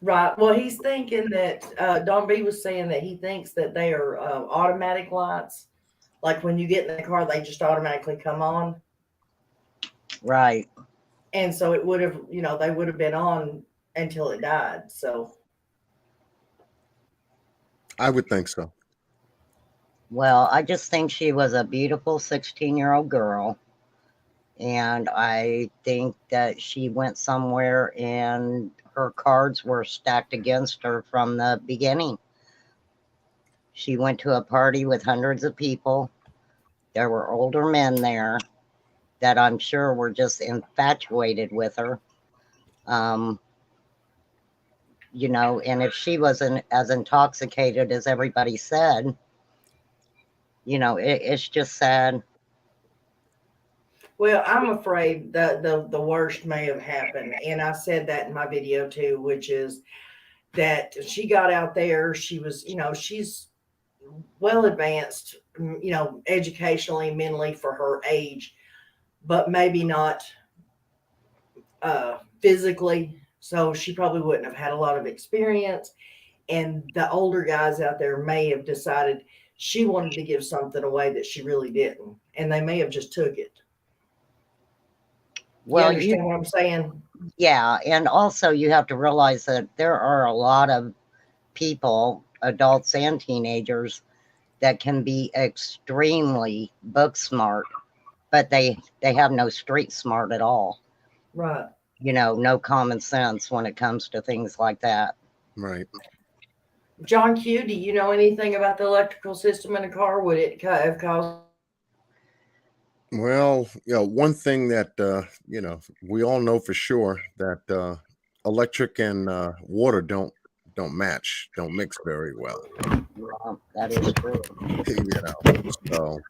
Right. Well, he's thinking that Don B was saying that he thinks that they are automatic lights. Like when you get in the car, they just automatically come on. Right. And so it would have, they would have been on until it died. So, I would think so. Well, I just think she was a beautiful 16-year-old girl. And I think that she went somewhere and her cards were stacked against her from the beginning. She went to a party with hundreds of people. There were older men there that I'm sure were just infatuated with her. Um, and if she wasn't as intoxicated as everybody said, it's just sad. well, I'm afraid that the worst may have happened. And I said that in my video too, which is that she got out there. She was, she's well advanced, educationally, mentally for her age, but maybe not physically. So she probably wouldn't have had a lot of experience. And the older guys out there may have decided she wanted to give something away that she really didn't. And they may have just took it. You Well, understand what I'm saying? yeah. And also, you have to realize that there are a lot of people, adults and teenagers, that can be extremely book smart, but they have no street smart at all. Right. No common sense when it comes to things like that. Right. John Q, do you know anything about the electrical system in a car? Would it have caused? Well, one thing that we all know for sure that electric and water don't match, don't mix very well. Yeah, that is true. So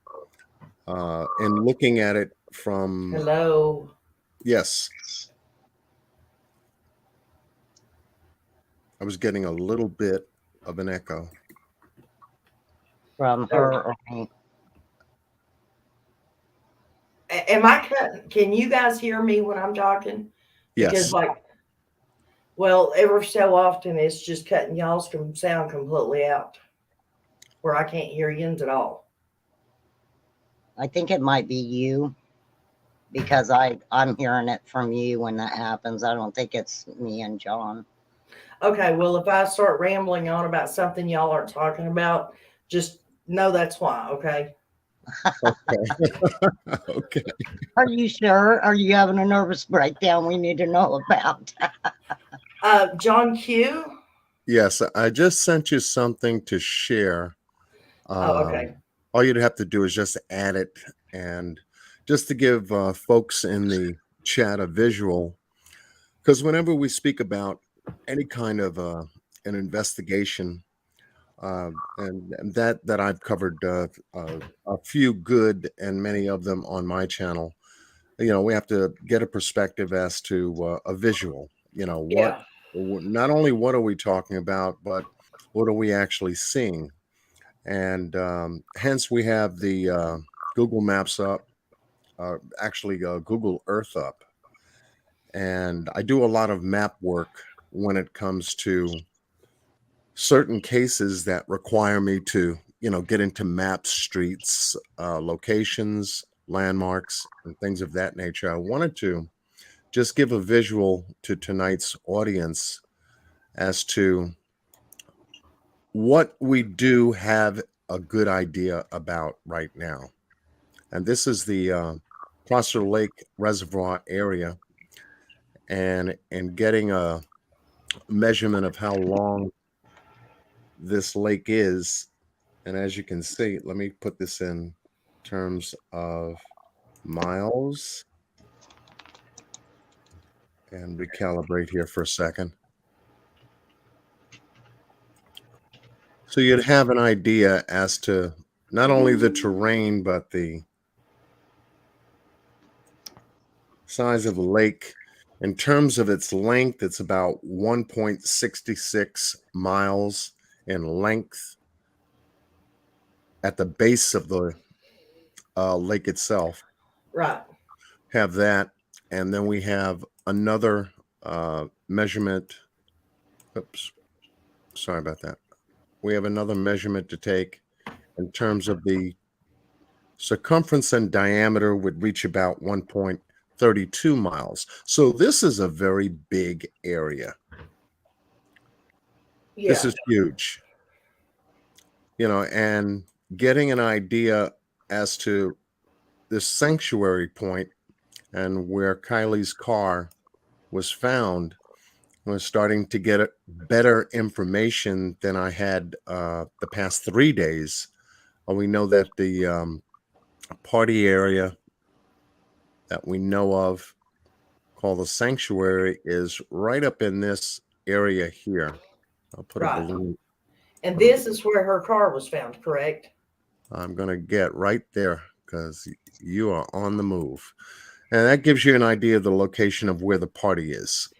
and looking at it from Hello. yes, I was getting a little bit of an echo. From her or me. Am I cutting? Can you guys hear me when I'm talking? Because, Yes. well, ever so often it's just cutting y'all's sound completely out where I can't hear yins at all. I think it might be you because I'm hearing it from you when that happens. I don't think it's me and John. Okay, well, if I start rambling on about something y'all aren't talking about, just know that's why, okay? Okay. Are you sure? Are you having a nervous breakdown we need to know about? John Q. Yes, I just sent you something to share. Oh, okay. All you'd have to do is just add it, and just to give folks in the chat a visual, because whenever we speak about any kind of an investigation, and that I've covered a few good and many of them on my channel, we have to get a perspective as to a visual. Yeah. Not only what are we talking about, but what are we actually seeing? And hence we have the Google Maps up, actually Google Earth up. And I do a lot of map work when it comes to certain cases that require me to, get into maps, streets, locations, landmarks, and things of that nature. I wanted to just give a visual to tonight's audience as to what we do have a good idea about right now. And this is the Prosser Lake Reservoir area, and getting a measurement of how long this lake is. And as you can see, let me put this in terms of miles and recalibrate here for a second. So you'd have an idea as to not only the terrain, but the size of the lake. In terms of its length, it's about 1.66 miles in length at the base of the lake itself. Right. have that, and then we have another measurement. Oops, sorry about that. We have another measurement to take in terms of the circumference and diameter would reach about 1.32 miles. So this is a very big area. This Yeah, is huge, and getting an idea as to this sanctuary point and where Kylie's car was found was starting to get better information than I had the past 3 days. We know that the party area that we know of called the sanctuary is right up in this area here. I'll put a right. balloon. And Put a, this is where her car was found, correct? I'm going to get right there because you are on the move. And that gives you an idea of the location of where the party is.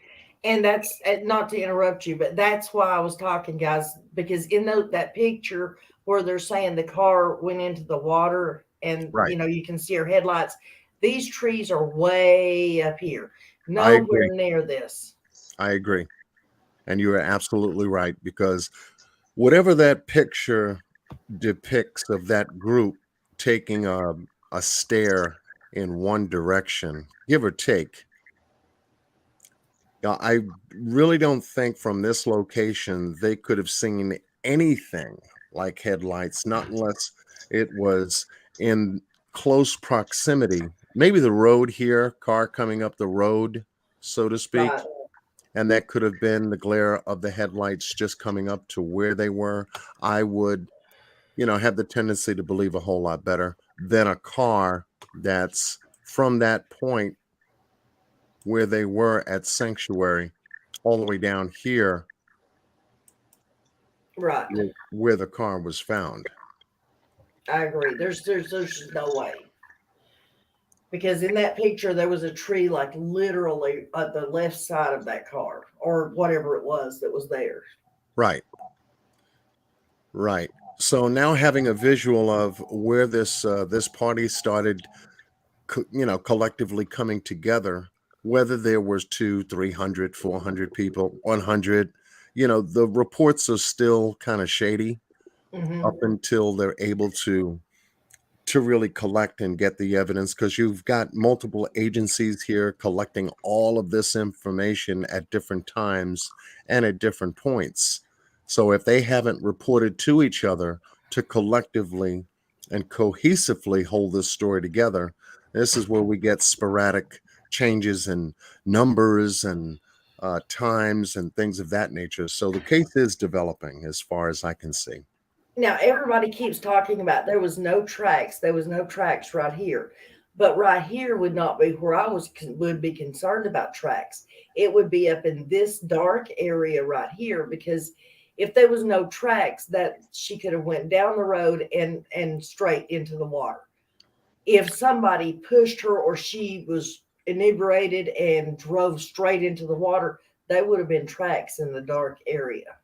And that's not to interrupt you, but that's why I was talking, guys, because in that picture where they're saying the car went into the water and Right. you can see her headlights, these trees are way up here, I nowhere agree. near this. I agree. And you are absolutely right, because whatever that picture depicts of that group taking a stare in one direction, give or take, I really don't think from this location they could have seen anything like headlights, not unless it was in close proximity. Maybe the road here, car coming up the road, so to speak. Right. And that could have been the glare of the headlights just coming up to where they were. I would, have the tendency to believe a whole lot better than a car that's from that point where they were at Sanctuary all the way down here Right. where the car was found. I agree. There's just no way. Because in that picture there was a tree like literally at the left side of that car or whatever it was that was there. Right, right. So now having a visual of where this party started, collectively coming together, whether there was 2, 300, 400 people, 100, the reports are still kind of shady up Hmm. until they're able to really collect and get the evidence, because you've got multiple agencies here collecting all of this information at different times and at different points. So if they haven't reported to each other to collectively and cohesively hold this story together, this is where we get sporadic changes in numbers and times and things of that nature. So the case is developing as far as I can see. Now everybody keeps talking about there was no tracks. There was no tracks right here, but right here would not be where I would be concerned about tracks. It would be up in this dark area right here because if there was no tracks, that she could have went down the road and straight into the water. If somebody pushed her or she was inebriated and drove straight into the water, they would have been tracks in the dark area.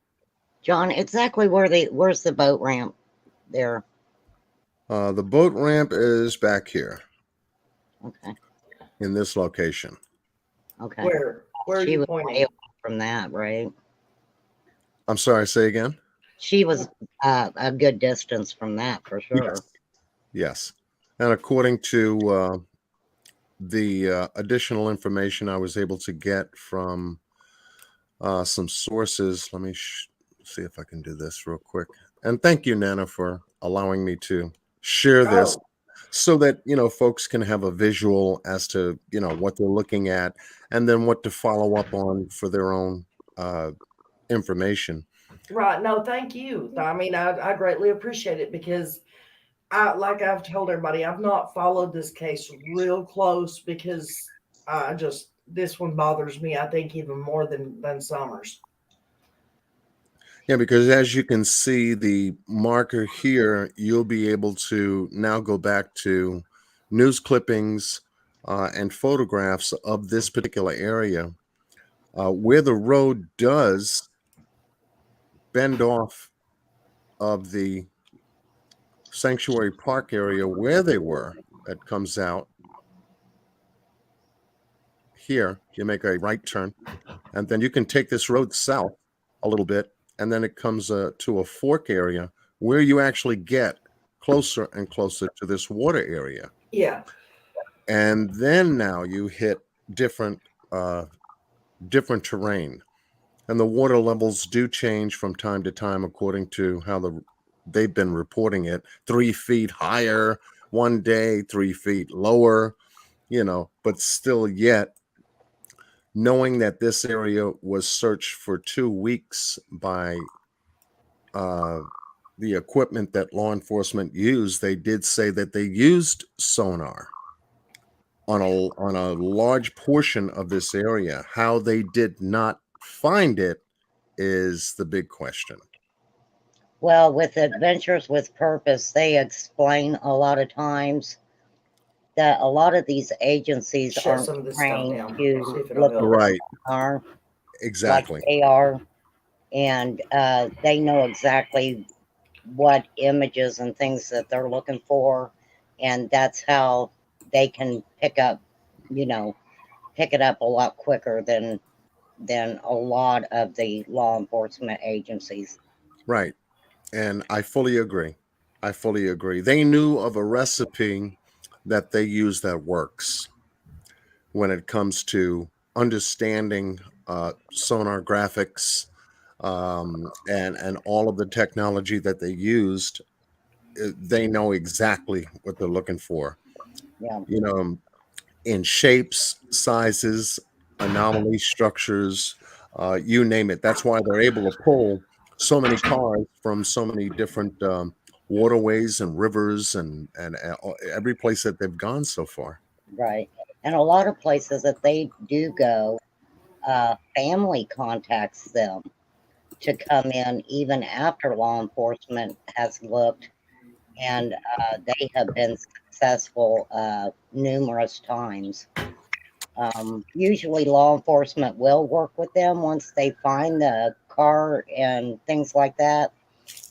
John, exactly where's the boat ramp there? The boat ramp is back here Okay. in this location. Okay. Where are She you was way pointing? away from that, right? I'm sorry, say again? She was a good distance from that for sure. Yes. Yes. And according to the additional information I was able to get from some sources, let me see if I can do this real quick. And thank you, Nana, for allowing me to share this Oh, so that, folks can have a visual as to, what they're looking at and then what to follow up on for their own information. right. No, thank you. I mean, I greatly appreciate it because like I've told everybody, I've not followed this case real close because this one bothers me, I think, even more than Summers. Yeah, because as you can see, the marker here, you'll be able to now go back to news clippings and photographs of this particular area where the road does bend off of the sanctuary park area where they were. That comes out. here, you make a right turn, and then you can take this road south a little bit, and then it comes to a fork area where you actually get closer and closer to this water area. Yeah. And then now you hit different uh, different terrain, and the water levels do change from time to time according to how they've been reporting it. 3 feet higher one day, 3 feet lower, but still yet knowing that this area was searched for 2 weeks by uh, the equipment that law enforcement used, they did say that they used sonar on a large portion of this area. How they did not find it is the big question. Well, with Adventures with Purpose, they explain a lot of times that a lot of these agencies Shut aren't some of this stuff trained down. to See if it'll look help. Right, at our like exactly. they are, and they know exactly what images and things that they're looking for, and that's how they can pick it up a lot quicker than a lot of the law enforcement agencies. Right. And I fully agree. I fully agree. They knew of a recipe that they use that works when it comes to understanding sonar graphics, and all of the technology that they used. They know exactly what they're looking for. Yeah, You know, in shapes, sizes, anomaly structures, you name it. That's why they're able to pull so many cars from so many different waterways and rivers and every place that they've gone so far. right. And a lot of places that they do go, family contacts them to come in even after law enforcement has looked, and they have been successful numerous times. Usually, law enforcement will work with them once they find the car and things like that.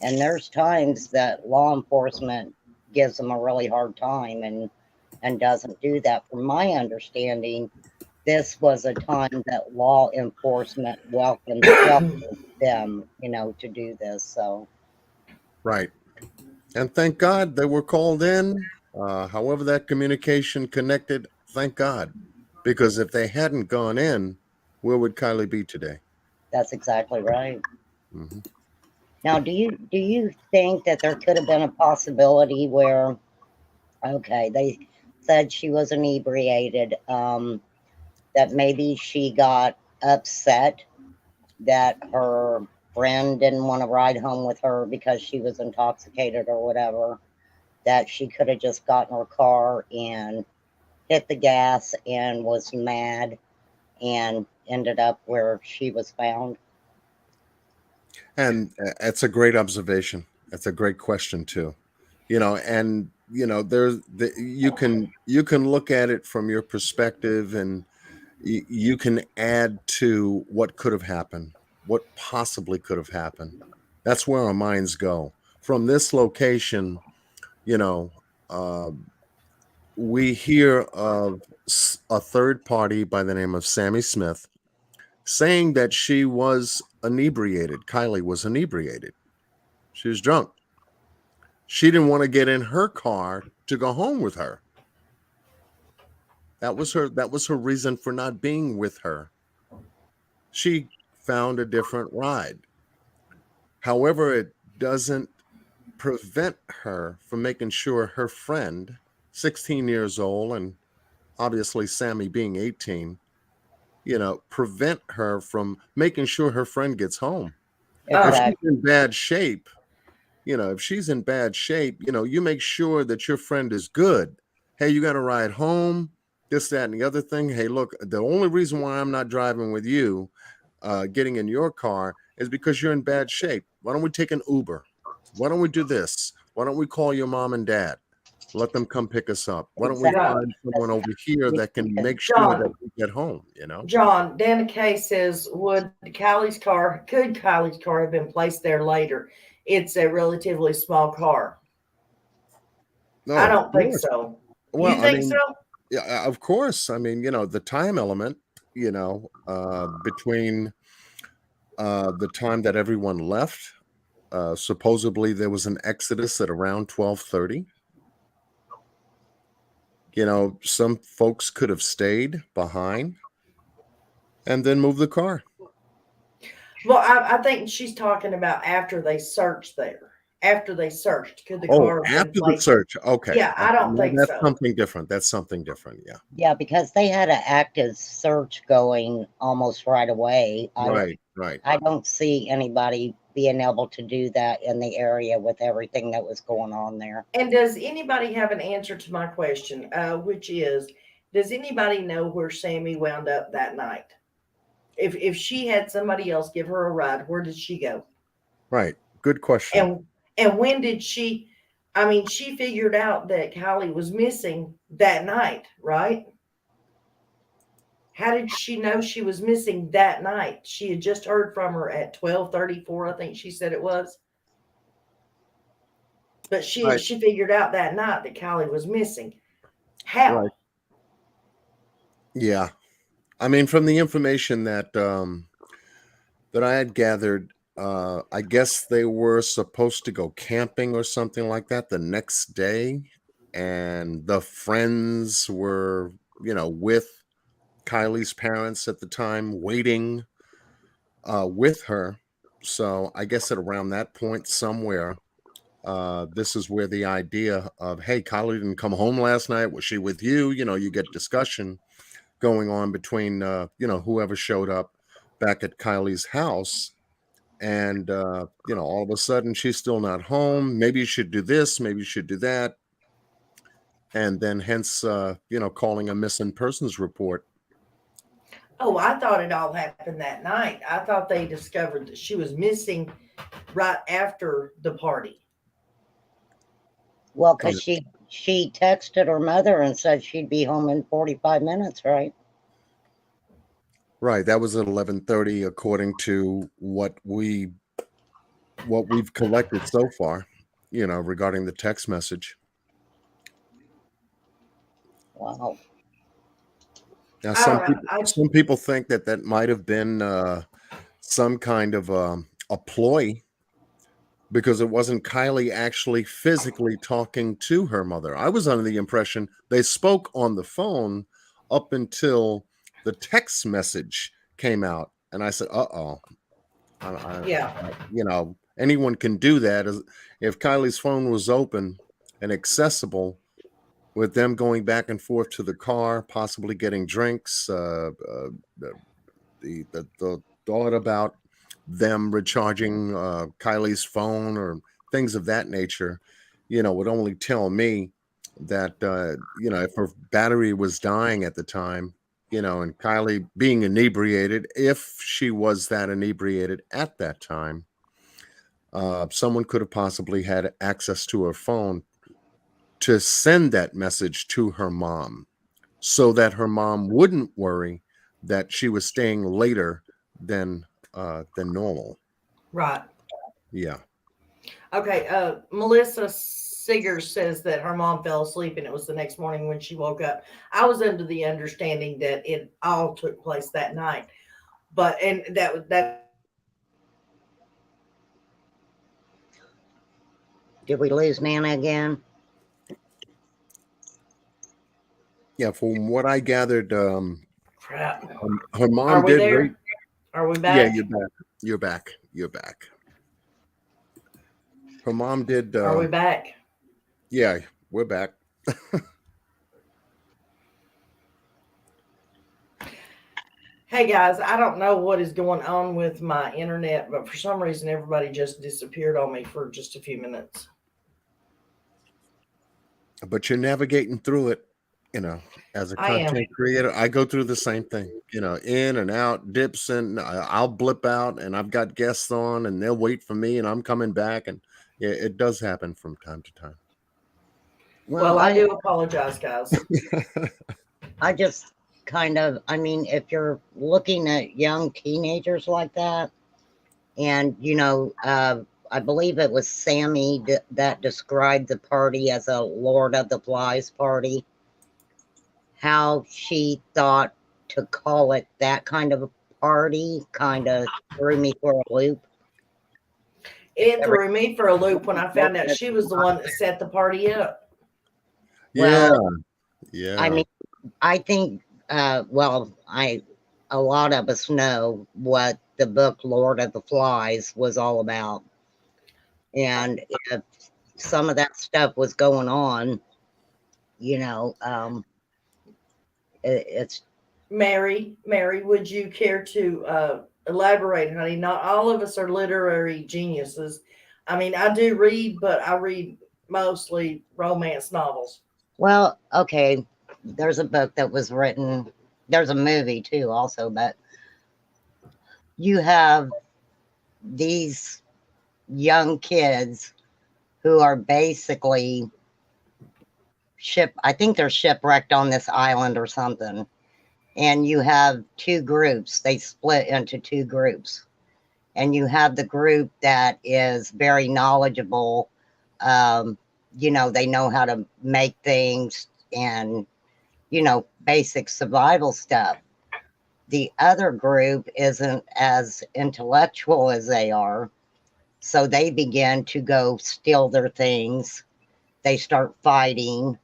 And there's times that law enforcement gives them a really hard time and doesn't do that. From my understanding, this was a time that law enforcement welcomed them, to do this. So Right. And thank God they were called in. However, that communication connected, thank God. Because if they hadn't gone in, where would Kylie be today? that's exactly right. Hmm. Now, do you think that there could have been a possibility where, okay, they said she was inebriated, that maybe she got upset that her friend didn't want to ride home with her because she was intoxicated or whatever, that she could have just gotten her car and hit the gas and was mad and ended up where she was found? And it's a great observation. That's a great question too. And you can look at it from your perspective, and you can add to what could have happened, what possibly could have happened. That's where our minds go. From this location, you know, uh, we hear of a third party by the name of Sammy Smith saying that she was inebriated. Kylie was inebriated. She was drunk. She didn't want to get in her car to go home with her. That was her reason for not being with her. She found a different ride. However, it doesn't prevent her from making sure her friend, 16 years old, and obviously Sammy being 18, prevent her from making sure her friend gets home. If Um, she's Exactly. in bad shape, you make sure that your friend is good. Hey, you got to ride home, this, that, and the other thing. Hey, look, the only reason why I'm not driving with you, getting in your car, is because you're in bad shape. Why don't we take an Uber? Why don't we do this? Why don't we call your mom and dad? Let them come pick us up. Why don't we Exactly. John, find someone over here that can make sure that John, we get home? John, Dana Kay says, could Kylie's car have been placed there later? It's a relatively small car. No, I of don't think course. so. Well, You I think so? mean, Yeah, of course. I mean, the time element, between the time that everyone left. Supposedly there was an exodus at around 12:30. Some folks could have stayed behind and then moved the car. Well, I think she's talking about after they searched there. After they searched, could the Oh, car have been after the placed? search. Okay. Yeah, I Okay. don't No, think that's so. something different. That's something different. Yeah. Yeah, because they had an active search going almost right away. Right. Right. I don't see anybody being able to do that in the area with everything that was going on there. And does anybody have an answer to my question, which is, does anybody know where Sammy wound up that night? If she had somebody else give her a ride, where did she go? Right. Good question. And when did she? I mean, she figured out that Kylie was missing that night, right? How did she know she was missing that night? She had just heard from her at 12:34, I think she said it was. But Right. she figured out that night that Kylie was missing. How? Right. Yeah. I mean, from the information that I had gathered, I guess they were supposed to go camping or something like that the next day, and the friends were, with Kylie's parents at the time, waiting with her. So I guess at around that point somewhere, this is where the idea of, hey, Kylie didn't come home last night. Was she with you? You get discussion going on between whoever showed up back at Kylie's house, and all of a sudden she's still not home. Maybe you should do this, maybe you should do that, and then hence calling a missing persons report. Oh, I thought it all happened that night. I thought they discovered that she was missing right after the party. Well, because she texted her mother and said she'd be home in 45 minutes, right? Right, that was at 11:30 according to what we've collected so far, regarding the text message. Wow. Now, I some don't know. some people think that might have been some kind of a ploy, because it wasn't Kylie actually physically talking to her mother. I was under the impression they spoke on the phone up until the text message came out, and I said, "Uh-oh." Yeah. Anyone can do that. If Kylie's phone was open and accessible, with them going back and forth to the car, possibly getting drinks, the thought about them recharging Kylie's phone or things of that nature, would only tell me that if her battery was dying at the time, and Kylie being inebriated, if she was that inebriated at that time, someone could have possibly had access to her phone to send that message to her mom, so that her mom wouldn't worry that she was staying later than normal. Right. Yeah. Okay. Melissa Siggers says that her mom fell asleep and it was the next morning when she woke up. I was under the understanding that it all took place that night, but and that. Did we lose Nana again? Yeah, from what I gathered, Crap. her mom Are we did there? wait. Are we Yeah, back? you're back. You're back. You're back. Her mom did. Are we back? Yeah, we're back. Hey guys, I don't know what is going on with my internet, but for some reason everybody just disappeared on me for just a few minutes. But you're navigating through it, as a I am. content creator. I go through the same thing, in and out, dips in. I'll blip out, and I've got guests on, and they'll wait for me, and I'm coming back, and it does happen from time to time. Well, I do apologize, guys. I just I mean, if you're looking at young teenagers like that, and, I believe it was Sammy that described the party as a Lord of the Flies party. how she thought to call it that kind of a party kind of threw me for a loop. It threw me for a loop when I found out she was the one that set the party up. Yeah, Well, yeah. I mean, I think, a lot of us know what the book Lord of the Flies was all about. And if some of that stuff was going on, you know, it's Mary, would you care to elaborate, honey? Not all of us are literary geniuses. I mean, I do read, but I read mostly romance novels. well, okay. There's a book that was written. There's a movie too, also, but you have these young kids who are basically I think they're shipwrecked on this island or something. And you have two groups. They split into two groups. And you have the group that is very knowledgeable. Um, they know how to make things and, basic survival stuff. The other group isn't as intellectual as they are. So they begin to go steal their things. They start fighting.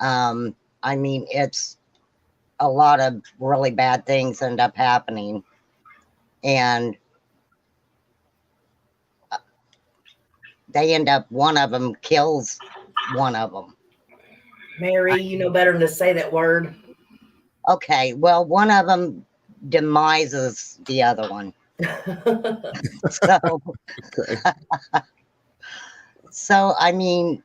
I mean, it's a lot of really bad things end up happening. And they end up, one of them kills one of them. Mary, you know better than to say that word. Okay, well, one of them demises the other one. So, Okay. so I mean,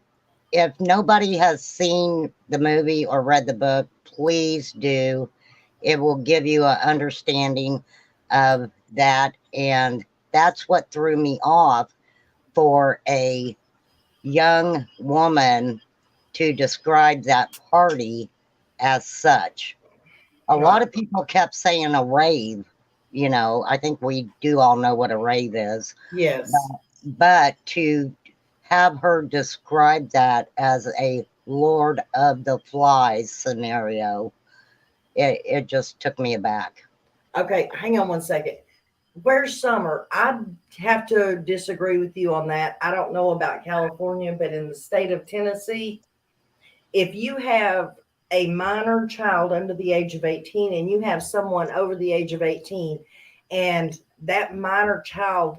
if nobody has seen the movie or read the book, please do. It will give you an understanding of that. And that's what threw me off for a young woman to describe that party as such. A lot of people kept saying a rave. I think we do all know what a rave is. Yes. But to have her describe that as a Lord of the Flies scenario, it just took me aback. Okay, hang on one second. Where's Summer? I have to disagree with you on that. I don't know about California, but in the state of Tennessee, if you have a minor child under the age of 18 and you have someone over the age of 18 and that minor child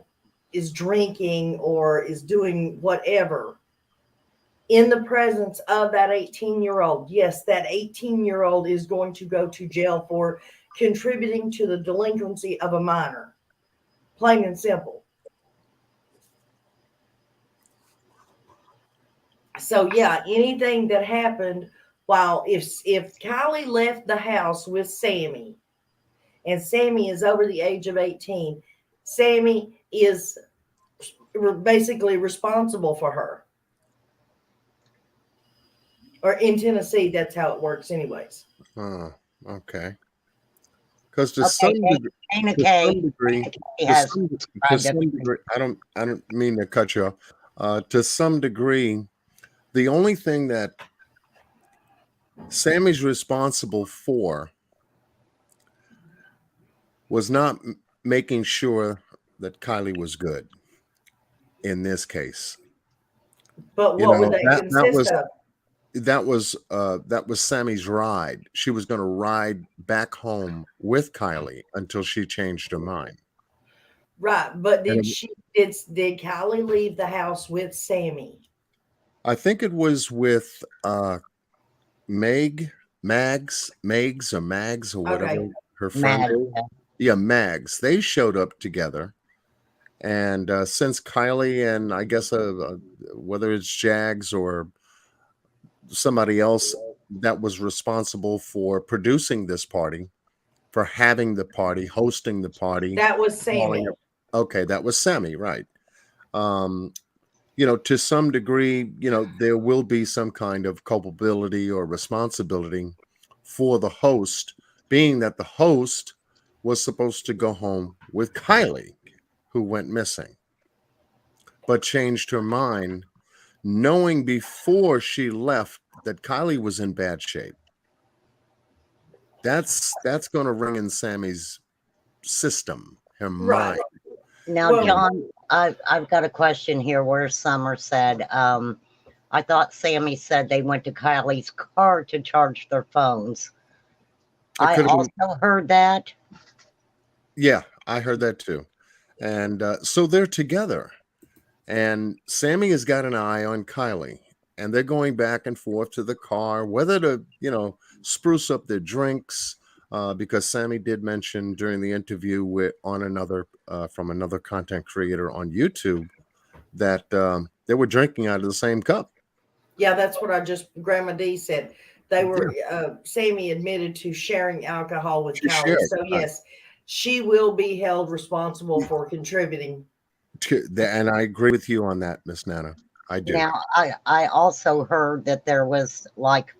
is drinking or is doing whatever in the presence of that 18-year-old, yes, that 18-year-old is going to go to jail for contributing to the delinquency of a minor. Plain and simple. So yeah, anything that happened while if Kylie left the house with Sammy and Sammy is over the age of 18, Sammy is basically responsible for her. Or in Tennessee, that's how it works anyways. Okay. Because to Okay, some degree, Dana to Kay, some degree, has to described some everything. degree, I don't mean to cut you off. To some degree, the only thing that Sammy's responsible for was not making sure that Kylie was good in this case. But You what would know, that consist of? that was Sammy's ride. She was going to ride back home with Kylie until she changed her mind. Right, but And did Kylie leave the house with Sammy? I think it was with Mags or Mags or whatever Okay. her friend Mad. is. Yeah, Mags. They showed up together. And since Kylie and I guess whether it's Jags or somebody else that was responsible for producing this party, for having the party, hosting the party, That was calling Sammy. it. Okay, that was Sammy, right? Um, to some degree, there will be some kind of culpability or responsibility for the host, being that the host was supposed to go home with Kylie, who went missing, but changed her mind, knowing before she left that Kylie was in bad shape. that's going to ring in Sammy's system, her Right. mind. Now, Well, John, I've got a question here where Summer said, I thought Sammy said they went to Kylie's car to charge their phones. It I could have been, also heard that. yeah, I heard that too. And so they're together, and Sammy has got an eye on Kylie, and they're going back and forth to the car, whether to, spruce up their drinks. Because Sammy did mention during the interview with on another from another content creator on YouTube that they were drinking out of the same cup. yeah, that's what Grandma D said. They Yeah, were, Sammy admitted to sharing alcohol with she Callie. shared. So, yes, she will be held responsible for contributing. And I agree with you on that, Miss Nana. I do. Now, I also heard that there was like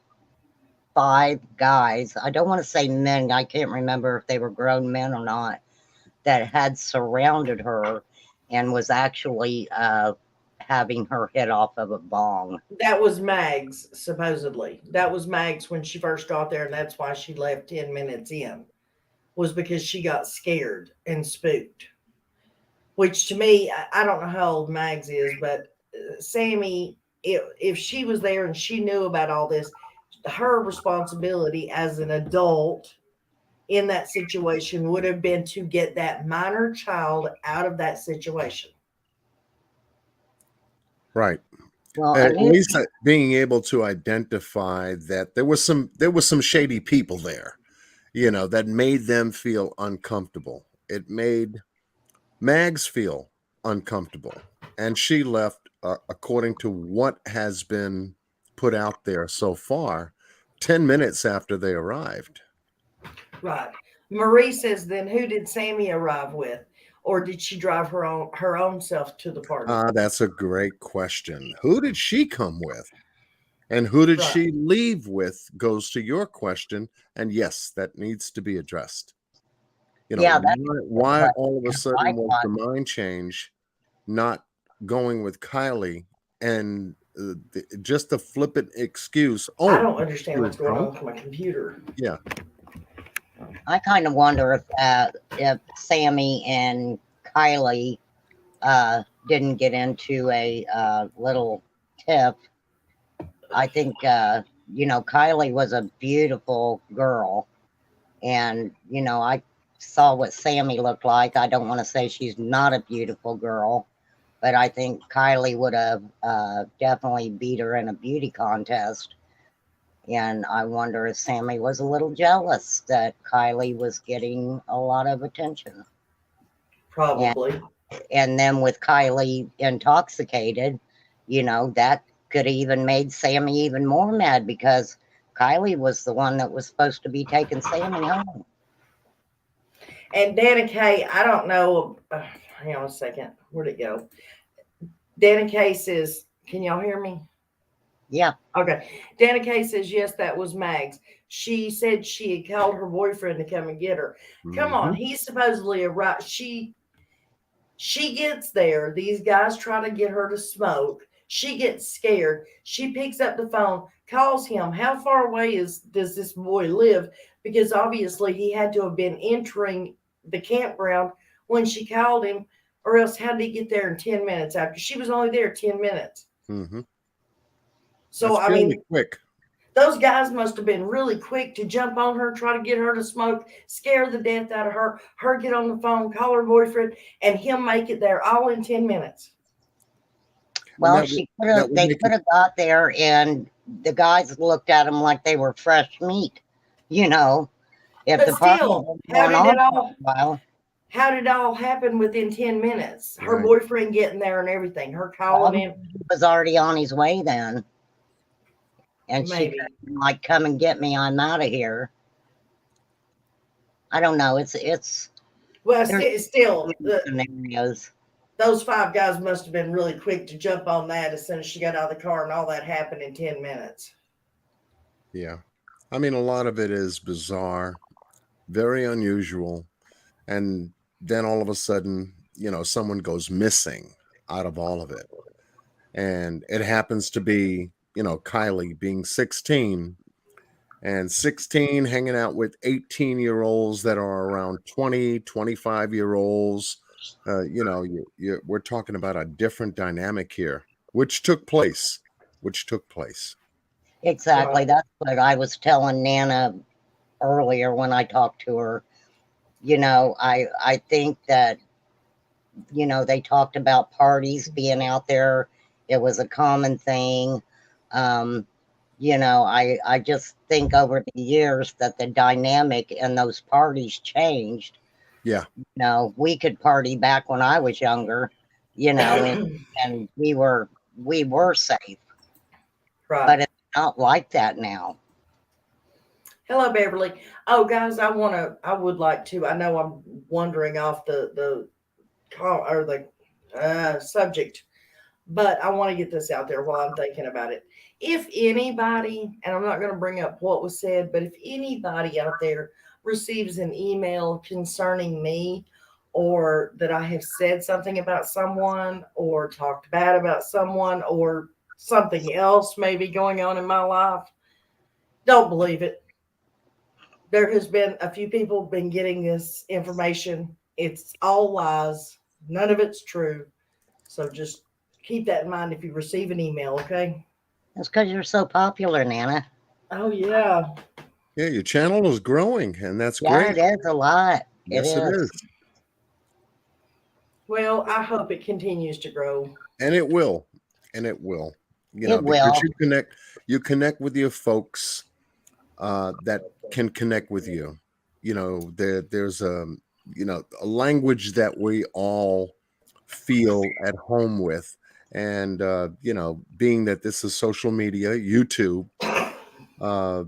5 guys. I don't want to say men. I can't remember if they were grown men or not that had surrounded her and was actually having her hit off of a bong. That was Mags, supposedly. That was Mags when she first got there, and that's why she left 10 minutes in, was because she got scared and spooked. Which to me, I don't know how old Mags is, but Sammy, if she was there and she knew about all this, her responsibility as an adult in that situation would have been to get that minor child out of that situation. Right. Well, At least being able to identify that there was some shady people there, that made them feel uncomfortable. It made Mags feel uncomfortable, and she left, according to what has been put out there so far, 10 minutes after they arrived. Right. Marie says, then who did Sammy arrive with? Or did she drive her own self to the party? That's a great question. Who did she come with? And who did Right. she leave with goes to your question. And yes, that needs to be addressed. Yeah, that's Why all of a sudden I was thought. the mind change not going with Kylie and just the flippant excuse? I Oh, don't she understand was what's going on drunk. with my computer. Yeah, I kind of wonder if Sammy and Kylie didn't get into a little tiff. I think Kylie was a beautiful girl, and I saw what Sammy looked like. I don't want to say she's not a beautiful girl, but I think Kylie would have definitely beat her in a beauty contest. And I wonder if Sammy was a little jealous that Kylie was getting a lot of attention. Probably. And then with Kylie intoxicated, that could have even made Sammy even more mad because Kylie was the one that was supposed to be taking Sammy home. And Dana Kay, I don't know. Hang on a second. Where'd it go? Dana Kay says, can y'all hear me? Yeah. Okay. Dana Kay says, yes, that was Mags. She said she had called her boyfriend to come and get her. Come on. He's supposedly a right. She gets there. These guys try to get her to smoke. She gets scared. She picks up the phone, calls him. How far away does this boy live? Because obviously he had to have been entering the campground when she called him, or else how did he get there in 10 minutes after she was only there 10 minutes? Mm-hmm. So, That's fairly quick. Those guys must have been really quick to jump on her, try to get her to smoke, scare the death out of her get on the phone, call her boyfriend, and him make it there all in 10 minutes. Well, they could have got there and the guys looked at them like they were fresh meat, If But the still, how did it all happen within 10 minutes? Her boyfriend getting there and everything, her calling him. He was already on his way then. And Maybe. she like, come and get me, I'm out of here. I don't know. It's well, still scenarios. Those 5 guys must have been really quick to jump on that as soon as she got out of the car, and all that happened in 10 minutes. Yeah. I mean, a lot of it is bizarre, very unusual. And then all of a sudden, someone goes missing out of all of it. And it happens to be, Kylie being 16. and 16 hanging out with 18-year-olds that are around 20, 25-year-olds. We're talking about a different dynamic here, which took place, Exactly. Right. That's what I was telling Nana earlier when I talked to her. I think that, they talked about parties being out there. It was a common thing. Um, I just think over the years that the dynamic in those parties changed. Yeah. We could party back when I was younger, and we were safe, Right. but it's not like that now. Hello, Beverly. Oh, guys, I would like to. I know I'm wandering off the call or the subject, but I want to get this out there while I'm thinking about it. If anybody, and I'm not going to bring up what was said, but if anybody out there receives an email concerning me, or that I have said something about someone, or talked bad about someone, or something else may be going on in my life, don't believe it. There has been a few people been getting this information. It's all lies. None of it's true. So just keep that in mind if you receive an email, okay? It's because you're so popular, Nana. Oh yeah. Yeah, your channel is growing, and that's Yeah, great. it is a lot. It Yes, it is. is. Well, I hope it continues to grow. And it will. And it will. It Because will. you connect with your folks that can connect with you. There's a language that we all feel at home with. And being that this is social media, YouTube, uh,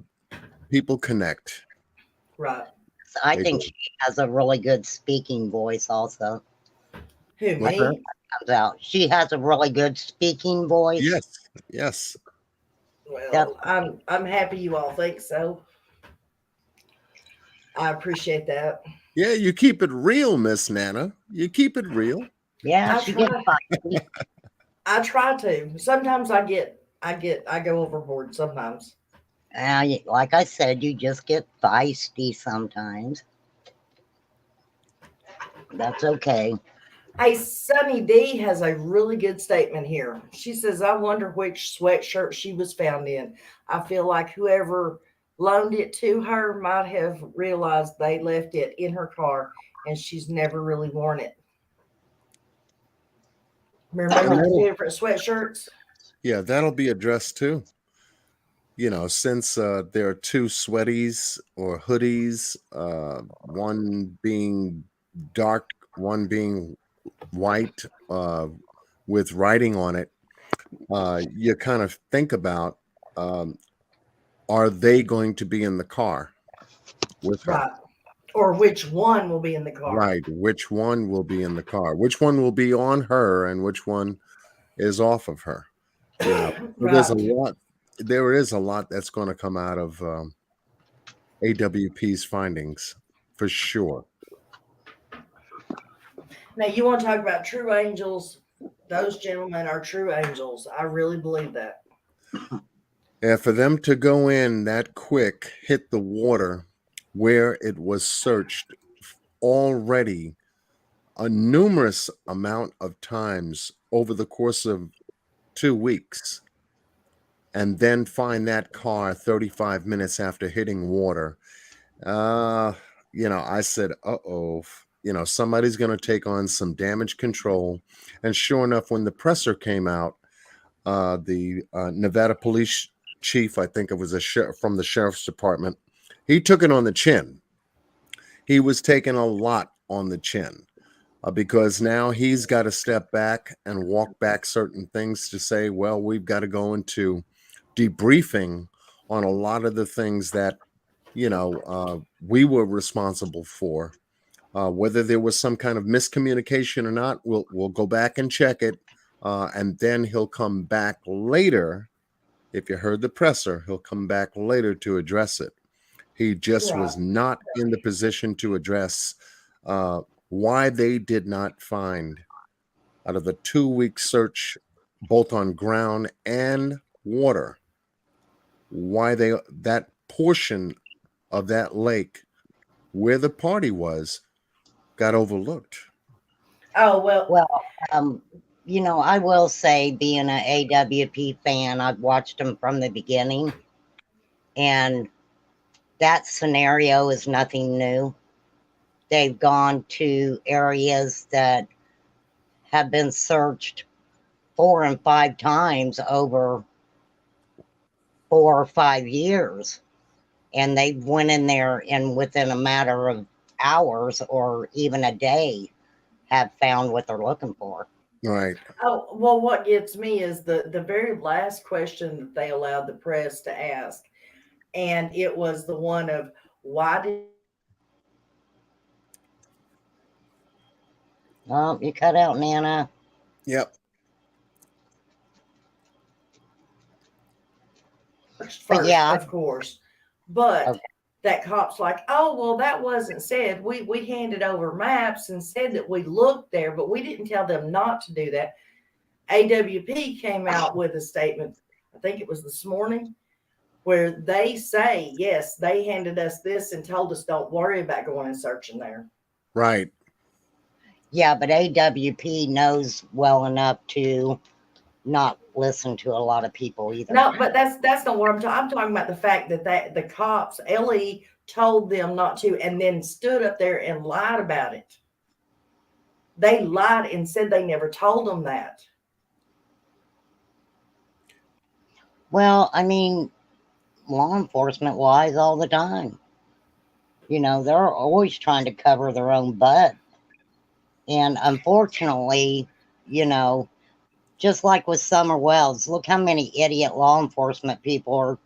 people connect. Right. I They think do. she has a really good speaking voice also. Who, With When her? me? it comes out. She has a really good speaking voice. Yes. Yes. That's Well, I'm happy you all think so. I appreciate that. Yeah, you keep it real, Miss Nana. You keep it real. yeah, I she gets try. feisty. I try to. Sometimes I go overboard sometimes. Like I said, you just get feisty sometimes. That's okay. Hey, Sunny D has a really good statement here. She says, I wonder which sweatshirt she was found in. I feel like whoever loaned it to her might have realized they left it in her car and she's never really worn it. And Remember the that'll different sweatshirts? Yeah, that'll be addressed too. Since there are two sweaties or hoodies, one being dark, one being white, with writing on it, you kind of think about, um, are they going to be in the car with her? Right. Or which one will be in the car? Right. Which one will be in the car? Which one will be on her and which one is off of her? So there's a Right. lot. There is a lot that's going to come out of AWP's findings for sure. Now, you want to talk about true angels? Those gentlemen are true angels. I really believe that. And for them to go in that quick, hit the water where it was searched already a numerous amount of times over the course of 2 weeks, and then find that car 35 minutes after hitting water. Uh, I said, uh-oh, somebody's going to take on some damage control. And sure enough, when the presser came out, the Nevada police chief, I think it was a sheriff from the sheriff's department, he took it on the chin. He was taking a lot on the chin, because now he's got to step back and walk back certain things to say, well, we've got to go into debriefing on a lot of the things that we were responsible for. Whether there was some kind of miscommunication or not, we'll go back and check it, and then he'll come back later. If you heard the presser, he'll come back later to address it. He just Right. was not in the position to address uh, why they did not find, out of the 2 week search, both on ground and water, why that portion of that lake where the party was got overlooked. Oh, well, Well, I will say, being an AWP fan, I've watched them from the beginning, and that scenario is nothing new. They've gone to areas that have been searched 4 and 5 times over 4 or 5 years, and they went in there and within a matter of hours or even a day have found what they're looking for. Right. oh, well, what gets me is the very last question that they allowed the press to ask, and it was the one of why did Oh, you cut out, Nana. Yep. But first, yeah, of course, but okay. that cop's like, oh, well, that wasn't said. We handed over maps and said that we looked there, but we didn't tell them not to do that. AWP came out with a statement, I think it was this morning, where they say, yes, they handed us this and told us don't worry about going and searching there. Right. Yeah, but AWP knows well enough to not listen to a lot of people either. No, but that's not what I'm talking about. The fact that the cops, Ellie told them not to, and then stood up there and lied about it. They lied and said they never told them that. Well, I mean, law enforcement lies all the time. They're always trying to cover their own butt. And unfortunately, you know, just like with Summer Wells, look how many idiot law enforcement people are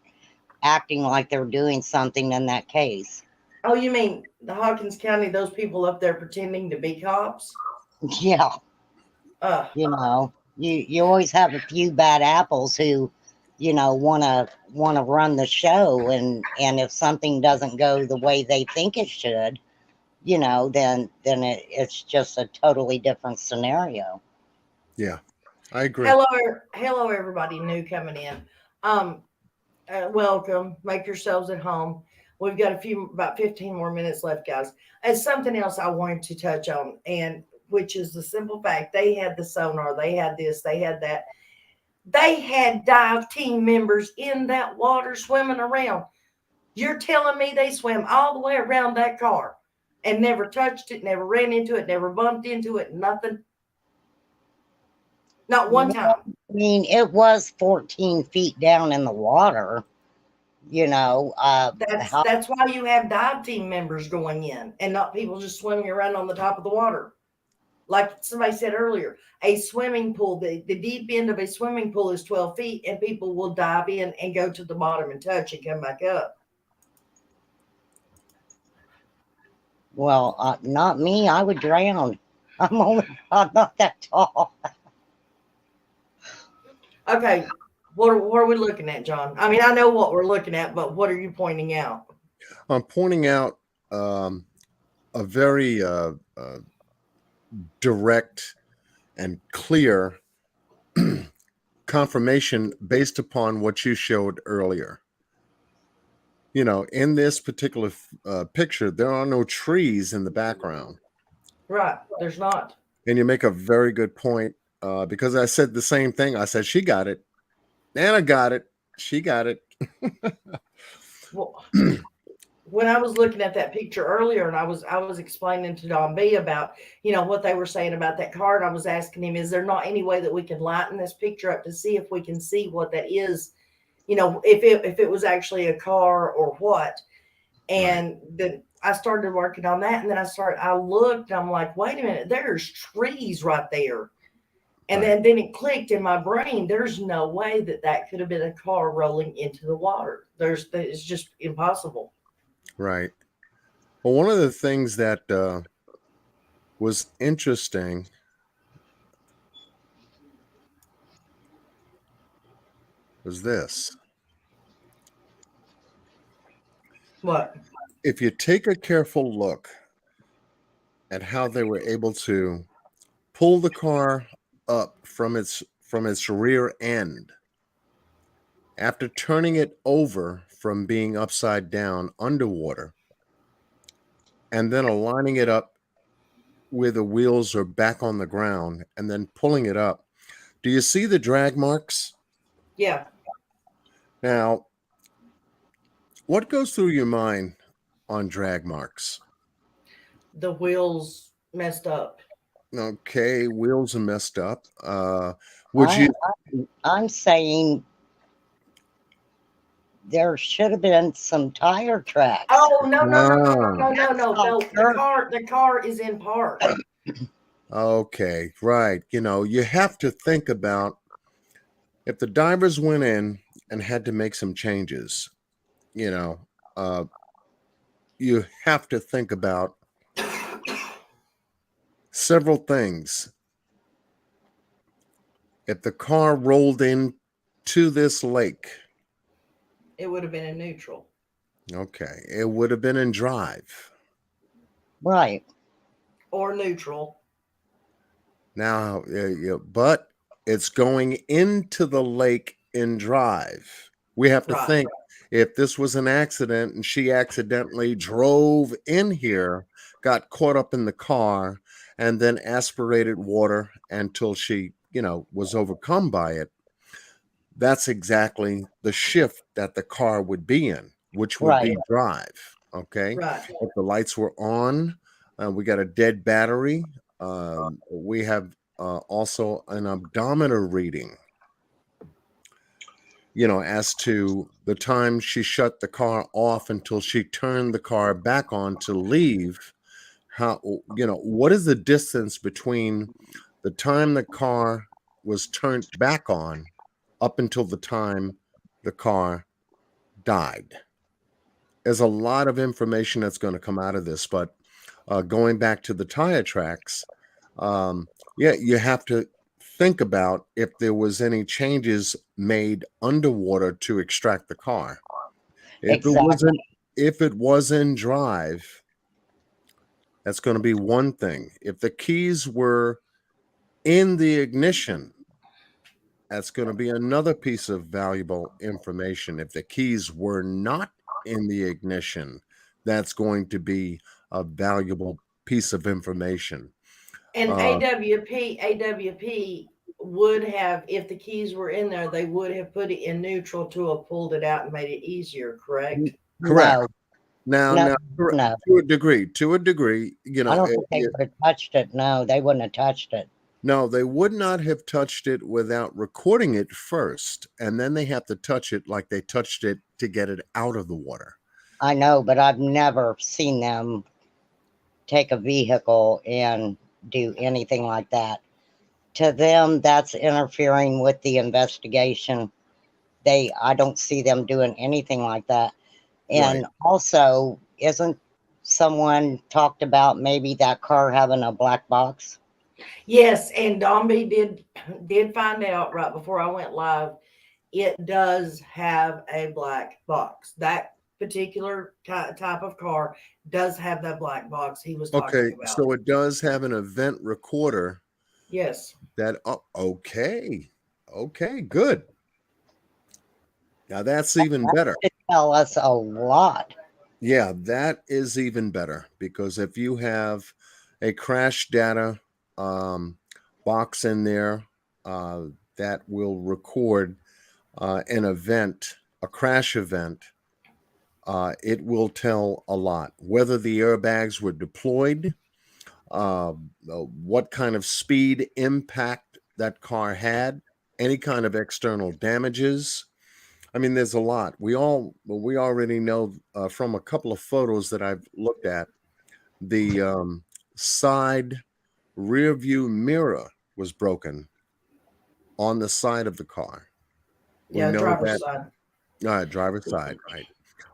acting like they're doing something in that case. Oh, you mean the Hawkins County, those people up there pretending to be cops? Yeah, Uh, you always have a few bad apples who, wanna run the show, and if something doesn't go the way they think it should, then it's just a totally different scenario. Yeah. I agree. hello, hello, everybody new coming in. Um, welcome. Make yourselves at home. We've got about 15 more minutes left, guys. As something else I wanted to touch on, and which is the simple fact they had the sonar, they had this, they had that. They had dive team members in that water swimming around. You're telling me they swam all the way around that car and never touched it, never ran into it, never bumped into it, nothing? Not one Well, time. I mean, it was 14 feet down in the water, you know. That's How, that's why you have dive team members going in and not people just swimming around on the top of the water. Like somebody said earlier, a swimming pool, the deep end of a swimming pool is 12 feet, and people will dive in and go to the bottom and touch and come back up. well, not me. I would drown. I'm not that tall. Okay, what are we looking at, John? I mean, I know what we're looking at, but what are you pointing out? I'm pointing out a very direct and clear confirmation based upon what you showed earlier. In this particular picture, there are no trees in the background. Right, there's not. And you make a very good point because I said the same thing. I said, she got it. Nana got it. She got it. Well, when I was looking at that picture earlier, and I was explaining to Don B about what they were saying about that card, I was asking him, is there not any way that we can lighten this picture up to see if we can see what that is? If it was actually a car or what? Right. And then I started working on that, and then I looked, and I'm like, wait a minute, there's trees right there. And Right. then it clicked in my brain. There's no way that could have been a car rolling into the water. It's just impossible. Right. Well, one of the things that was interesting was this. What? If you take a careful look at how they were able to pull the car up from its rear end after turning it over from being upside down underwater and then aligning it up where the wheels are back on the ground and then pulling it up. Do you see the drag marks? Yeah, Now, what goes through your mind on drag marks? the wheels messed up. Okay, wheels are messed up. Would I, you? I'm saying there should have been some tire tracks. Oh no no no no no Ah, no no no Not no! sure. The car is in park. okay, right. You have to think about if the divers went in and had to make some changes, you know, uh, you have to think about several things. If the car rolled into this lake, It would have been in neutral okay, it would have been in drive. Right. or neutral. Now, but it's going into the lake in drive. We have to Right, think if this was an accident and she accidentally drove in here, got caught up in the car, and then aspirated water until she, was overcome by it. That's exactly the shift that the car would be in, which would Right. be drive. Okay. right. If the lights were on, we got a dead battery. We have also an odometer reading, as to the time she shut the car off until she turned the car back on to leave. How, what is the distance between the time the car was turned back on up until the time the car died? There's a lot of information that's going to come out of this, but going back to the tire tracks, yeah, you have to think about if there was any changes made underwater to extract the car. If it Exactly. wasn't, if it was in drive, that's going to be one thing. If the keys were in the ignition, that's going to be another piece of valuable information. If the keys were not in the ignition, that's going to be a valuable piece of information. And Uh, AWP would have, if the keys were in there, they would have put it in neutral to have pulled it out and made it easier. Correct. Correct. No, Now, no, now, no. to a degree, I don't think they would have touched it. No, they wouldn't have touched it. no, they would not have touched it without recording it first, and then they have to touch it like they touched it to get it out of the water. I know, but I've never seen them take a vehicle and do anything like that. To them, that's interfering with the investigation. I don't see them doing anything like that. Right. And also, isn't someone talked about maybe that car having a black box? Yes, and Dombey did find out right before I went live. It does have a black box. That particular type of car does have that black box he was Okay, talking about. so it does have an event recorder Yes. that, oh, okay, good. Now that's even better. It tell us a lot. Yeah, that is even better because if you have a crash data box in there that will record an event, a crash event, it will tell a lot. Whether the airbags were deployed, what kind of speed impact that car had, any kind of external damages. I mean, there's a lot. We already know from a couple of photos that I've looked at, the side rear view mirror was broken on the side of the car. We Yeah, know driver's that side. driver's side, right?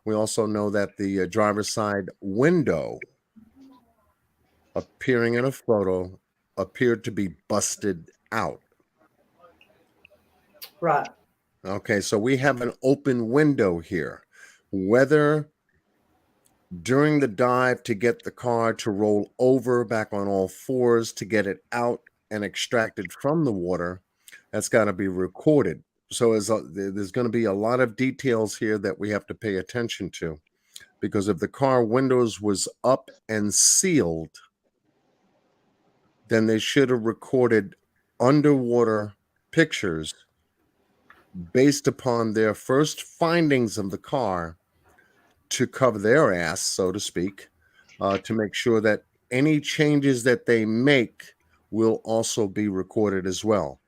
We also know that the driver's side window appearing in a photo appeared to be busted out. Right. Okay, so we have an open window here. Whether during the dive to get the car to roll over back on all fours to get it out and extracted from the water, that's got to be recorded. There's going to be a lot of details here that we have to pay attention to, because if the car windows was up and sealed, then they should have recorded underwater pictures based upon their first findings of the car to cover their ass, so to speak, to make sure that any changes that they make will also be recorded as well.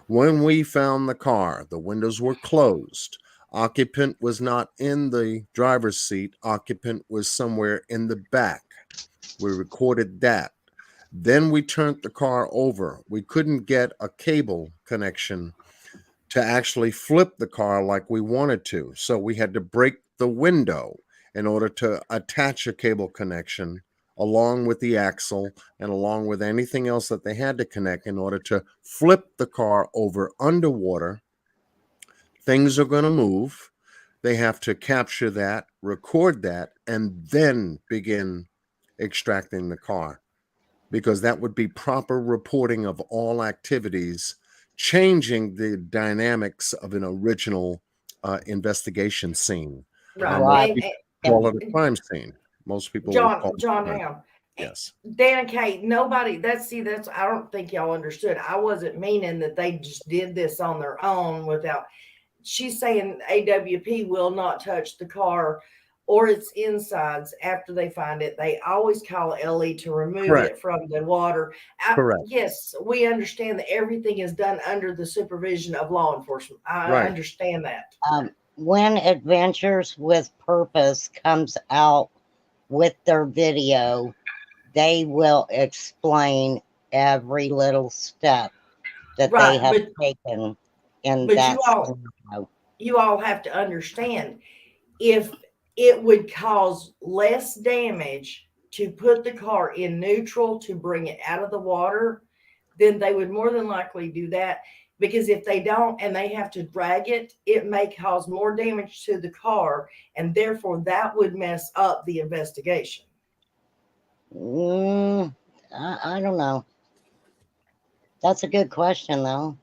When we found the car, the windows were closed. Occupant was not in the driver's seat. Occupant was somewhere in the back. We recorded that. Then we turned the car over. We couldn't get a cable connection to actually flip the car like we wanted to. So we had to break the window in order to attach a cable connection along with the axle and along with anything else that they had to connect in order to flip the car over underwater. Things are going to move. They have to capture that, record that, and then begin extracting the car, because that would be proper reporting of all activities, changing the dynamics of an original investigation scene. Right. Most Right. people And call it a crime scene. Most people would call it a John crime. Ham. Yes. Dan and Kate, nobody that's I don't think y'all understood. I wasn't meaning that they just did this on their own without. She's saying AWP will not touch the car or its insides after they find it. They always call LE to remove Correct. it from the water. Correct. Yes, we understand that everything is done under the supervision of law enforcement. I Right. understand that. When Adventures with Purpose comes out with their video, they will explain every little step that they Right, have taken in but that scenario. you all have to understand, if it would cause less damage to put the car in neutral to bring it out of the water, then they would more than likely do that. Because if they don't and they have to drag it, it may cause more damage to the car, and therefore that would mess up the investigation. I don't know. That's a good question, though.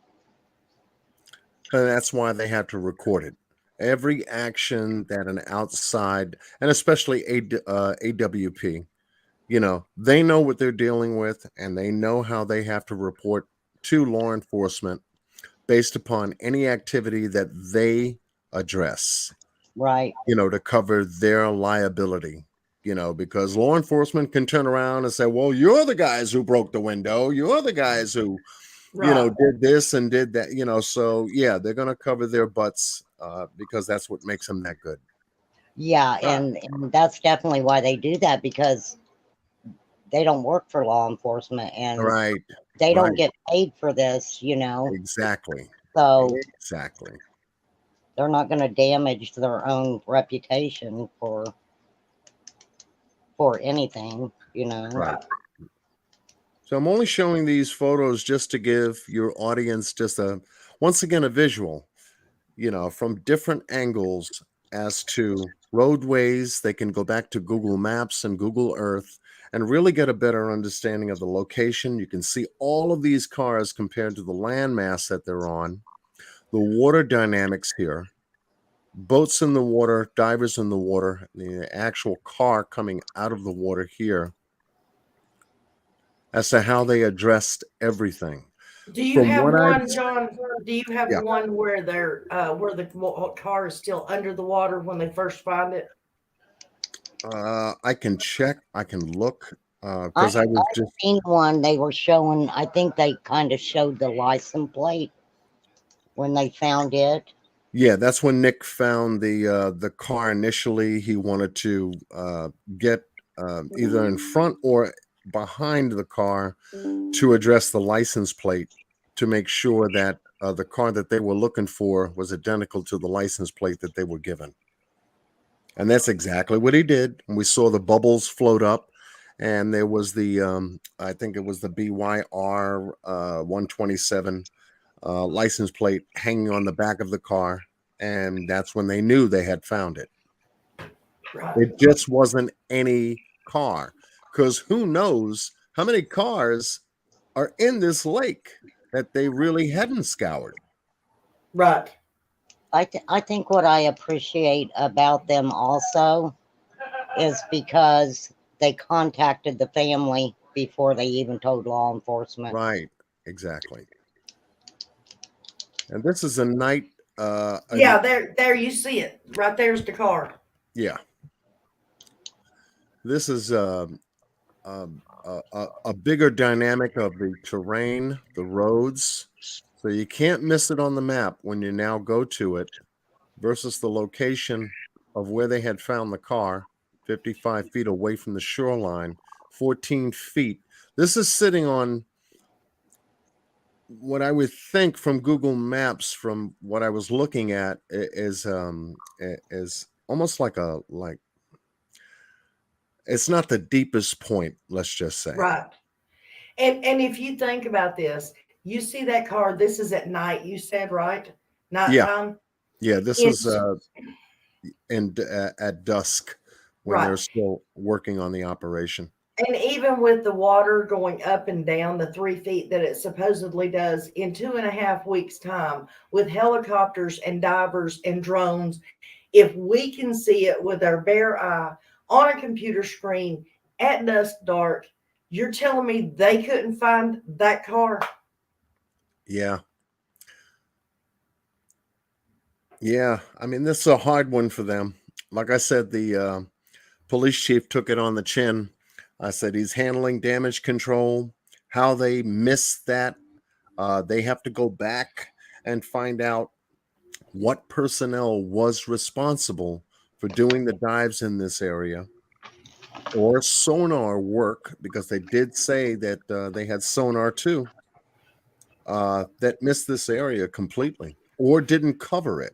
And that's why they have to record it. Every action that an outside, and especially AWP, they know what they're dealing with, and they know how they have to report to law enforcement based upon any activity that they address, Right. to cover their liability, because law enforcement can turn around and say, well, you're the guys who broke the window. You're the guys who, Right. did this and did that, so yeah, they're going to cover their butts because that's what makes them that good. Yeah, Right. and that's definitely why they do that, because they don't work for law enforcement and Right. they don't Right. get paid for this, Exactly. So Exactly. they're not going to damage their own reputation for anything, Right. So I'm only showing these photos just to give your audience just once again, a visual, from different angles as to roadways. They can go back to Google Maps and Google Earth and really get a better understanding of the location. You can see all of these cars compared to the landmass that they're on, the water dynamics here, boats in the water, divers in the water, the actual car coming out of the water here, as to how they addressed everything. Do you From have what I've, one, John? Do you have yeah, one where where the car is still under the water when they first find it? I can check, I can look, because I was I've just, seen one. They were showing, I think they kind of showed the license plate when they found it. yeah, that's when Nick found the car initially. He wanted to get either in front or behind the car to address the license plate to make sure that the car that they were looking for was identical to the license plate that they were given. And that's exactly what he did. And we saw the bubbles float up, and there was I think it was the BYR 127 license plate hanging on the back of the car. And that's when they knew they had found it. Right. It just wasn't any car, because who knows how many cars are in this lake that they really hadn't scoured. Right. I think what I appreciate about them also is because they contacted the family before they even told law enforcement. Right. Exactly. And this is a night. Yeah, there you see it. Right there's the car. Yeah. This is a bigger dynamic of the terrain, the roads. So you can't miss it on the map when you now go to it versus the location of where they had found the car, 55 feet away from the shoreline, 14 feet. This is sitting on what I would think from Google Maps, from what I was looking at, is almost like it's not the deepest point, let's just say. Right. And if you think about this, you see that car, this is at night, you said, right? Yeah, Nighttime. yeah. This is It's at dusk when they're right. still working on the operation. And even with the water going up and down the 3 feet that it supposedly does in 2.5 weeks' time, with helicopters and divers and drones, if we can see it with our bare eye on a computer screen at dusk dark, you're telling me they couldn't find that car? Yeah, yeah. I mean, this is a hard one for them. Like I said, the police chief took it on the chin. I said he's handling damage control. How they missed that, they have to go back and find out what personnel was responsible for doing the dives in this area, or sonar work, because they did say that they had sonar too, that missed this area completely or didn't cover it.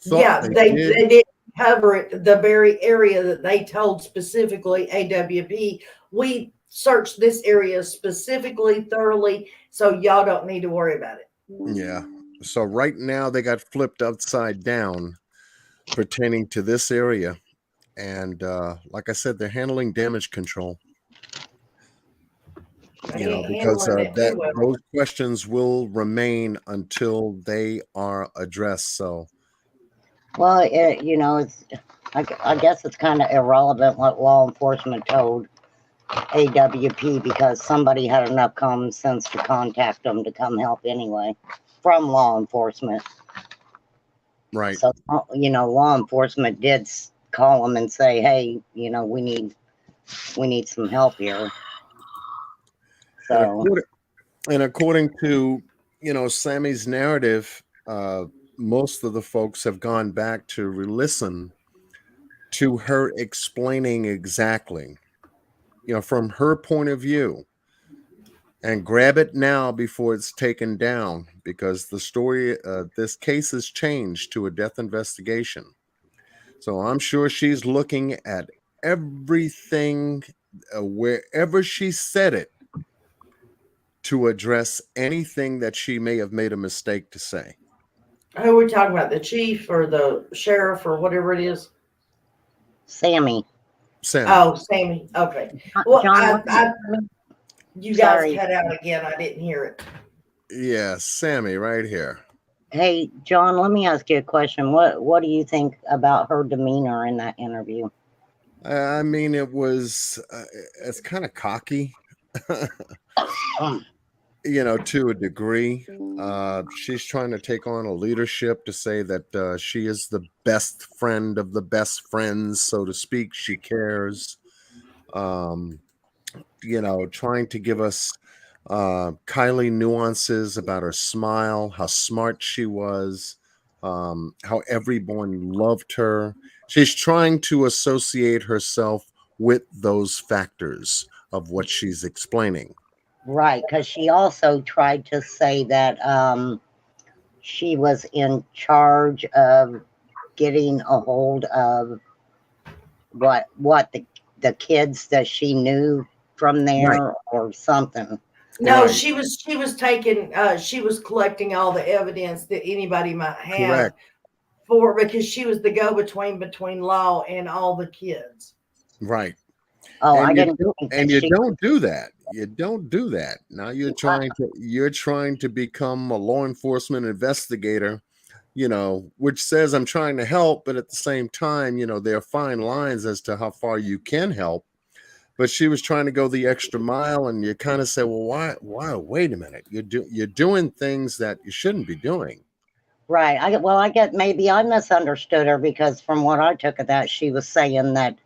Thought Yeah, they they did. didn't cover it, the very area that they told specifically AWP. We searched this area specifically, thoroughly, so y'all don't need to worry about it. Yeah. So right now they got flipped upside down pertaining to this area. And like I said, they're handling damage control, They ain't because handling it too that well. those questions will remain until they are addressed. So Well, I guess it's kind of irrelevant what law enforcement told AWP because somebody had enough common sense to contact them to come help anyway from law enforcement. right. So, law enforcement did call them and say, hey, we need some help here. And So, according to Sammy's narrative, most of the folks have gone back to re-listen to her explaining exactly, from her point of view, and grab it now before it's taken down, because the story, this case has changed to a death investigation. So I'm sure she's looking at everything, wherever she said it, to address anything that she may have made a mistake to say. Who are we talking about? The chief or the sheriff or whatever it is? Sammy. Sammy. Oh, Sammy. Okay. Well, John, you guys sorry. cut out again. I didn't hear it. Yeah, Sammy right here. Hey, John, let me ask you a question. What do you think about her demeanor in that interview? I mean, it's kind of cocky, to a degree. She's trying to take on a leadership to say that she is the best friend of the best friends, so to speak. She cares. Um, trying to give us Kiely nuances about her smile, how smart she was, how everyone loved her. She's trying to associate herself with those factors of what she's explaining. Right, because she also tried to say that she was in charge of getting a hold of what the kids that she knew from Right, there or something. No, right, she was taking she was collecting all the evidence that anybody might have correct, because she was the go-between law and all the kids. right. Oh, I And you didn't don't, think and that you she. don't do that. You don't do that. Now you're trying to become a law enforcement investigator which says I'm trying to help, but at the same time, there are fine lines as to how far you can help. But she was trying to go the extra mile, and you kind of say, well, why, wait a minute. You're doing things that you shouldn't be doing. Right. I get maybe I misunderstood her, because from what I took of that, she was saying that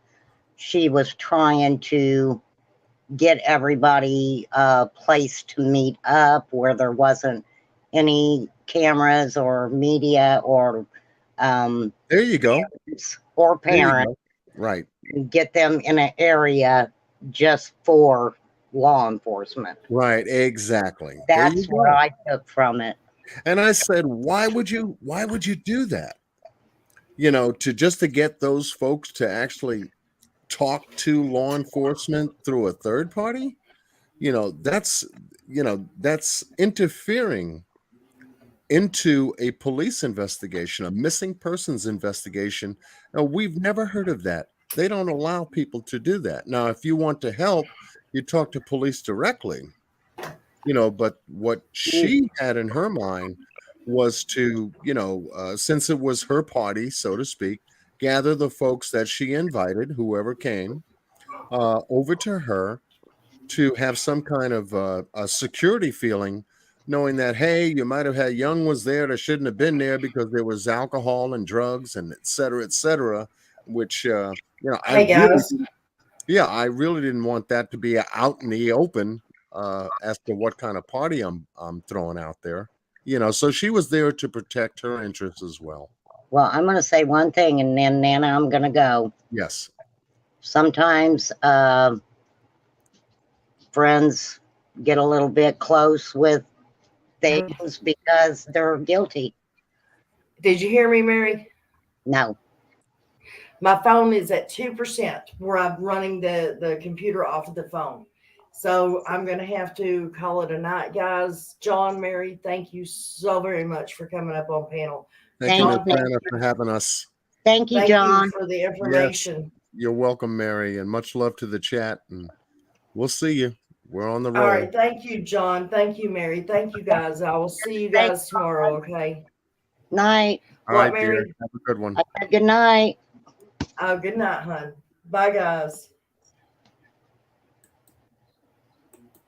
she was trying to get everybody a place to meet up where there wasn't any cameras or media or There you go. or There you parents, go. Right. and get them in an area just for law enforcement. Right. Exactly. There you That's what go. I took from it. And I said, why would you do that? To get those folks to actually talk to law enforcement through a third party, that's that's interfering into a police investigation, a missing persons investigation. Now, we've never heard of that. They don't allow people to do that. Now, if you want to help, you talk to police directly, but what she had in her mind was to, since it was her party, so to speak, gather the folks that she invited, whoever came, over to her, to have some kind of a security feeling, knowing that, hey, you might have had young ones there that shouldn't have been there because there was alcohol and drugs and et cetera, which Hey guys. I really didn't want that to be out in the open, as to what kind of party I'm throwing out there. So she was there to protect her interests as well. Well, I'm going to say one thing, and then Nana, I'm going to go. Yes. Sometimes friends get a little bit close with things because they're guilty. Did you hear me, Mary? No. My phone is at 2% where I'm running the computer off of the phone. So I'm going to have to call it a night, guys. John, Mary, thank you so very much for coming up on panel. Thank you, Miss Thank Anna, for having us. Thank you, Thank John. you for the information. You're welcome, Mary, and much love to the chat. And we'll see you. We're on the road. All right. Thank you, John. Thank you, Mary. Thank you, guys. I will see you guys tomorrow. Okay. Night. All What, right, dear. Mary? Have a good one. Good night. Oh, good night, hon. Bye, guys.